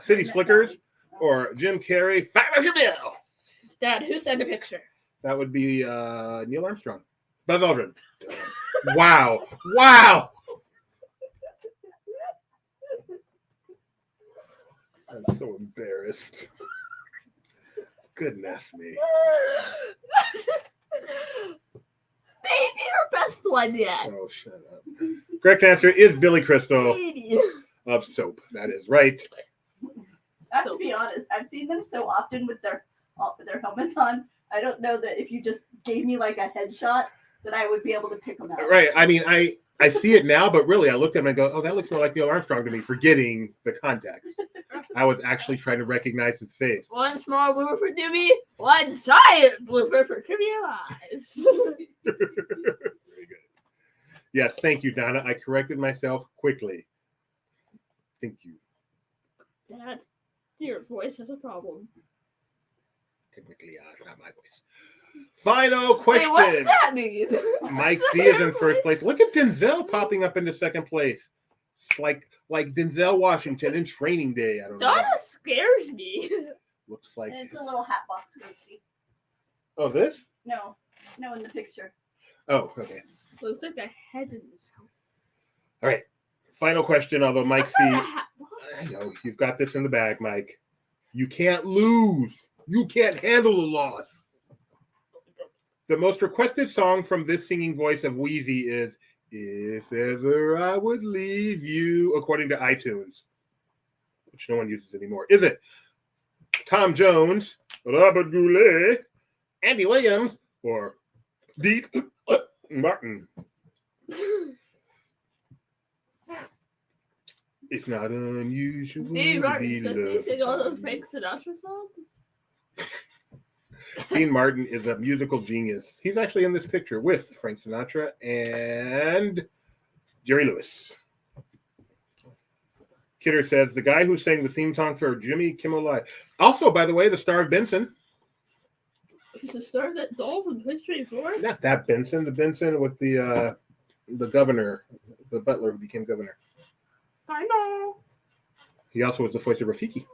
City Slickers, or Jim Carrey, $5 bill. Dad, who's that in the picture? That would be Neil Armstrong. Buzz Aldrin. Wow. Wow. I'm so embarrassed. Goodness me. Maybe your best one yet. Oh, shut up. Correct answer is Billy Crystal of Soap. That is right. I have to be honest, I've seen them so often with their helmets on. I don't know that if you just gave me like a headshot that I would be able to pick them out. Right. I mean, I see it now, but really I looked at him and go, oh, that looks more like Neil Armstrong to me, forgetting the context. I was actually trying to recognize his face. One small blooper for Dibby, one giant blooper for Trivia Lies. Very good. Yes, thank you, Donna. I corrected myself quickly. Thank you. Dad, your voice has a problem. Technically, it's not my voice. Final question. Wait, what's that mean? Mike C is in first place. Look at Denzel popping up into second place. It's like Denzel Washington in Training Day. I don't know. Donna scares me. Looks like And it's a little hat box ghosty. Oh, this? No, in the picture. Oh, okay. Looks like a head in this house. All right. Final question, although Mike That's C. not a hat box. I know you've got this in the bag, Mike. You can't lose. You can't handle a loss. The most requested song from this singing voice of Wheezy is If Ever I Would Leave You, according to iTunes, which no one uses anymore. Is it Tom Jones, Robert Goulet, Andy Williams, or Deep Martin? It's not unusual. Dean to Martin, be does he loved sing all those by Frank Sinatra songs? Dean Martin is a musical genius. He's actually in this picture with Frank Sinatra and Jerry Lewis. Kidder says the guy who sang the theme song for Jimmy Kimmel Live. Also, by the way, the star of Benson. He's the star of that doll from History 4? Not that Benson. The Benson with the governor, the butler who became governor. I know. He also was the voice of Rafiki.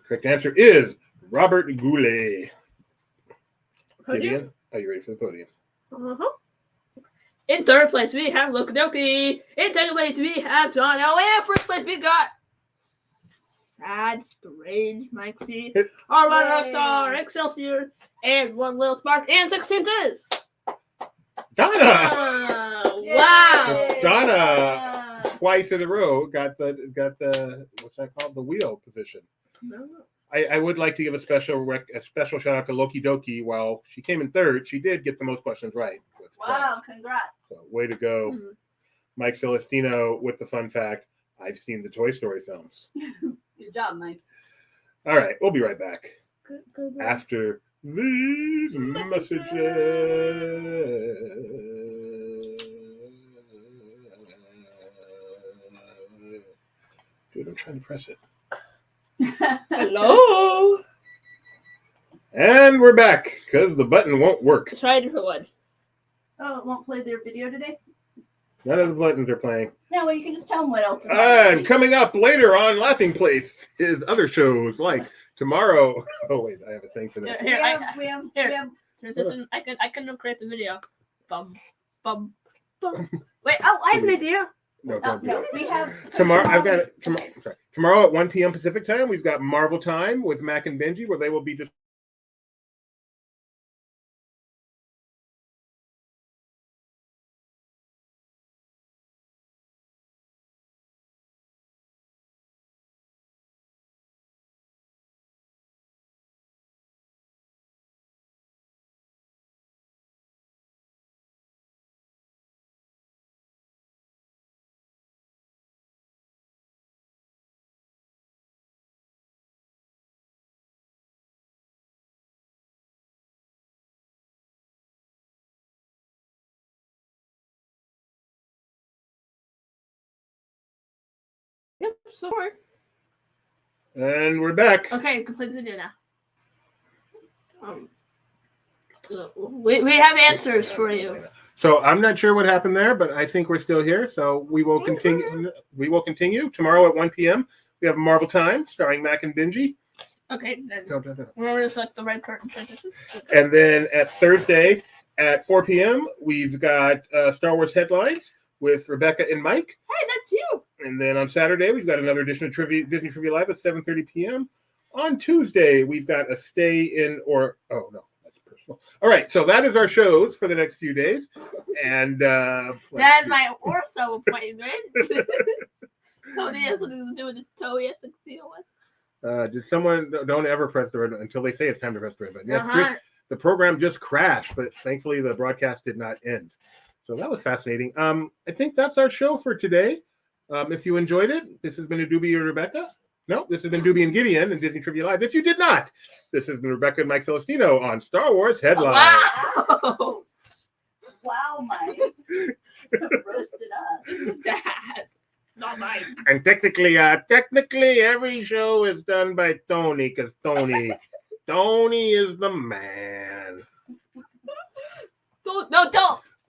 Correct answer is Robert Goulet. Gideon, are you ready for the podium? Uh-huh. In third place, we have Lokadoki. In second place, we have John L. And in first place, we got Sad, Strange, Mikey. Our runner-ups are Excelsior and One Little Spark. And 16th is Donna. Wow. Donna twice in a row got the what's that called? The wheel position. No. I would like to give a special shout out to Loki Doki. While she came in third, she did get the most questions right. Wow, congrats. So, way to go. Mm-hmm. Mike Celestino with the fun fact, I've seen the Toy Story films. Good job, Mike. All right, we'll be right back. Good. After these messages. Dude, I'm trying to press it. Hello. And we're back because the button won't work. Let's try a different one. Oh, it won't play their video today? None of the buttons are playing. No, well, you can just tell them what else is on. And coming up later on Laughing Place is other shows like tomorrow. Oh wait, I have a thing for that. We have I can create the video. Bum. Wait, I have an idea. No, don't do no, it. we have Tomorrow, I've got it. Tomorrow at 1 p.m. Pacific time, we've got Marvel Time with Mac and Benji, where they will be just. Yep, sorry. And we're back. Okay, you can play the video now. We have answers for you. So I'm not sure what happened there, but I think we're still here. So we will continue. We will continue tomorrow at 1 p.m. We have Marvel Time starring Mac and Benji. Okay, then No. we're going to select the red curtain transition. And then at Thursday at 4 p.m. we've got Star Wars Headlines with Rebecca and Mike. Hey, that's you. And then on Saturday, we've got another edition of Disney Trivia Live at 7:30 p.m. On Tuesday, we've got a stay in or... Oh, no, that's personal. All right, so that is our shows for the next few days. And Then my ortho appointment. Tony has something to do with his toe he has to deal with. Did someone... Don't ever press the red button until they say it's time to press the red button. Yes, the program just crashed, but thankfully the broadcast did not end. So that was fascinating. I think that's our show for today. If you enjoyed it, this has been a Doobie and Rebecca. No, this has been Doobie and Gideon and Disney Trivia Live. If you did not, this has been Rebecca and Mike Celestino on Star Wars Headlines. Wow. Wow, Mike. Roasted us. This is Dad, not Mike. And technically, every show is done by Tony because Tony is the man. Don't.